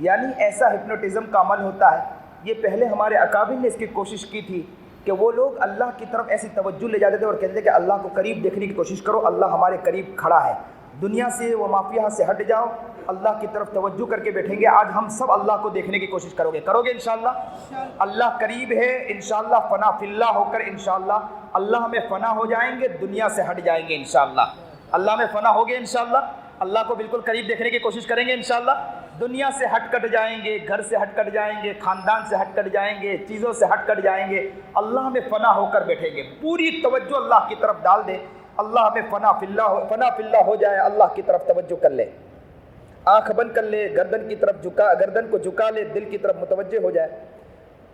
A: یعنی ایسا ہپنوٹزم کا عمل ہوتا ہے. یہ پہلے ہمارے اکابر نے اس کی کوشش کی تھی کہ وہ لوگ اللہ کی طرف ایسی توجہ لے جاتے تھے اور کہتے تھے کہ اللہ کو قریب دیکھنے کی کوشش کرو, اللہ ہمارے قریب کھڑا ہے. دنیا سے وہ مافیا سے ہٹ جاؤ, اللہ کی طرف توجہ کر کے بیٹھیں گے. آج ہم سب اللہ کو دیکھنے کی کوشش کرو گے انشاءاللہ. اللہ قریب ہے انشاءاللہ. فنا فی اللہ ہو کر انشاءاللہ اللہ میں فنا ہو جائیں گے, دنیا سے ہٹ جائیں گے انشاءاللہ. اللہ میں فنا ہو گے انشاءاللہ. اللہ کو بالکل قریب دیکھنے کی کوشش کریں گے انشاءاللہ. دنیا سے ہٹ کٹ جائیں گے, گھر سے ہٹ کٹ جائیں گے, خاندان سے ہٹ کٹ جائیں گے, چیزوں سے ہٹ کٹ جائیں گے. اللہ میں فنا ہو کر بیٹھیں گے. پوری توجہ اللہ کی طرف ڈال دیں. اللہ ہمیں فنا فی اللہ ہو جائے, اللہ کی طرف توجہ کر لے. آنکھ بند کر لے, گردن کی طرف جھکا, گردن کو جھکا لے, دل کی طرف متوجہ ہو جائے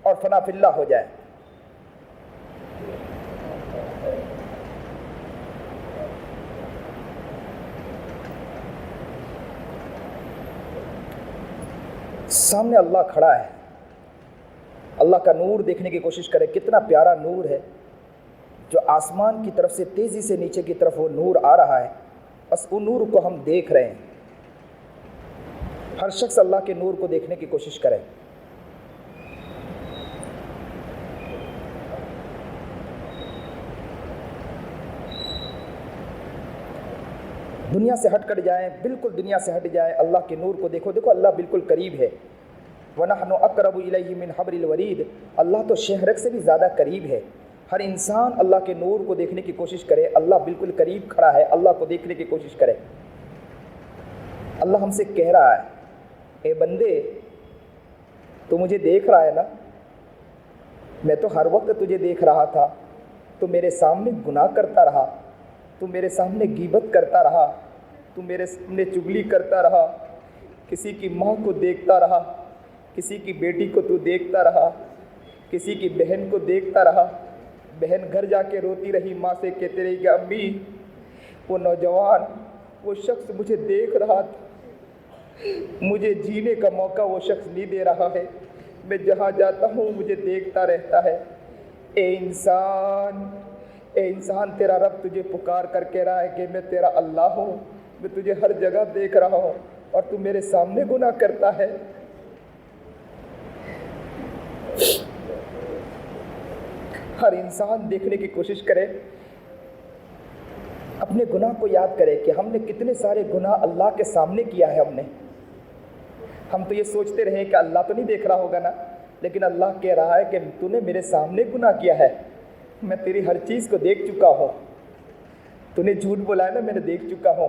A: اور فنا فی اللہ ہو جائے. سامنے اللہ کھڑا ہے, اللہ کا نور دیکھنے کی کوشش کرے. کتنا پیارا نور ہے جو آسمان کی طرف سے تیزی سے نیچے کی طرف وہ نور آ رہا ہے. بس وہ نور کو ہم دیکھ رہے ہیں. ہر شخص اللہ کے نور کو دیکھنے کی کوشش کرے. دنیا سے ہٹ کٹ جائیں, بالکل دنیا سے ہٹ جائیں, اللہ کے نور کو دیکھو. دیکھو اللہ بالکل قریب ہے. وَنَحْنُ أَقْرَبُ إِلَيْهِ مِنْ حَبْلِ الْوَرِيدِ. اللہ تو شہرک سے بھی زیادہ قریب ہے. ہر انسان اللہ کے نور کو دیکھنے کی کوشش کرے. اللہ بالکل قریب کھڑا ہے, اللہ کو دیکھنے کی کوشش کرے. اللہ ہم سے کہہ رہا ہے, اے بندے تو مجھے دیکھ رہا ہے نا, میں تو ہر وقت تجھے دیکھ رہا تھا. تو میرے سامنے گناہ کرتا رہا, تو میرے سامنے غیبت کرتا رہا, تو میرے سامنے چگلی کرتا رہا, کسی کی ماں کو دیکھتا رہا, کسی کی بیٹی کو تو دیکھتا رہا, کسی کی بہن کو دیکھتا رہا. بہن گھر جا کے روتی رہی ماں سے, کہتے رہی کہ امی وہ نوجوان وہ شخص مجھے دیکھ رہا تھا, مجھے جینے کا موقع وہ شخص نہیں دے رہا ہے, میں جہاں جاتا ہوں مجھے دیکھتا رہتا ہے. اے انسان تیرا رب تجھے پکار کر کہہ رہا ہے کہ میں تیرا اللہ ہوں, میں تجھے ہر جگہ دیکھ رہا ہوں اور تو میرے سامنے گناہ کرتا ہے. ہر انسان دیکھنے کی کوشش کرے, اپنے گناہ کو یاد کرے کہ ہم نے کتنے سارے گناہ اللہ کے سامنے کیا ہے. ہم تو یہ سوچتے رہے کہ اللہ تو نہیں دیکھ رہا ہوگا نا, لیکن اللہ کہہ رہا ہے کہ تو نے میرے سامنے گناہ کیا ہے, میں تیری ہر چیز کو دیکھ چکا ہوں. تو نے جھوٹ بولا ہے نا, میں نے دیکھ چکا ہوں.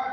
B: 8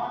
B: 8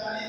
B: 40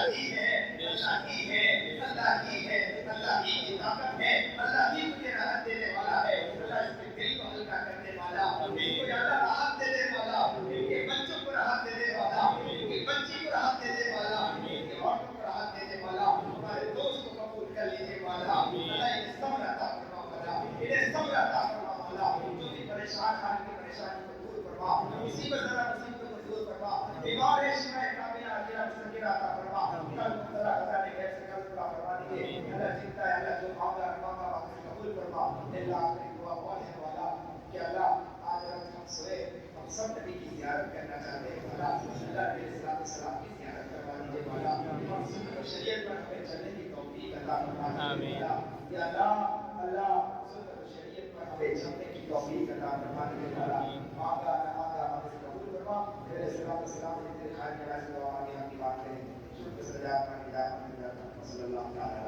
B: اللہ ہی ہے، اللہ ہی ہے، اللہ ہی ہے، اللہ ہی کی طاقت ہے، اللہ ہی مجھے راحت دینے والا ہے، اللہ اس کے دل کو ہلکا کرنے والا، ان کو زیادہ راحت دینے والا، ان کے بچوں کو راحت دینے والا، ان کی بچی کو راحت دینے والا، ان کی عورتوں کو راحت دینے والا، ہمارے دوست کو قبول کر لینے والا، اللہ انہیں صبر عطا فرما والا، انہیں صبر عطا فرما والا، جو بھی پریشان ہیں ان کی پریشانی کو دور فرما، مصیبت ذرا مصیبت کو دور فرما، بیمار ہے شفا کاملہ عاجلہ مستقرہ عطا فرما، کل مبتلا خدا نے غیر سے کل پورا فرما دیجیے، اللہ جنتا ہے اللہ جو مانگا بات قبول فرما، اللہ اپنی دعا پہنچنے والا کہ اللہ آج رات ہم سوئے ہم سب نبی کی زیارت کرنا چاہتے ہیں والا، اللہ کے صلاۃ السلام کی زیارت کروا دیجیے والا، ہم سنت و شریعت پر ہمیں چلنے کی توفیق عطا فرما دیجیے والا، یا اللہ اللہ سنت و شریعت پر ہمیں چلنے کی توفیق عطا فرما دیجیے والا، مانگا ہمیں قبول فرما، تیرے صلاۃ السلام کی تیرے خیر کے راز دعا مانگے ہم کی بات کریں، شکر سجا کر ہدایت صلی اللہ علیہ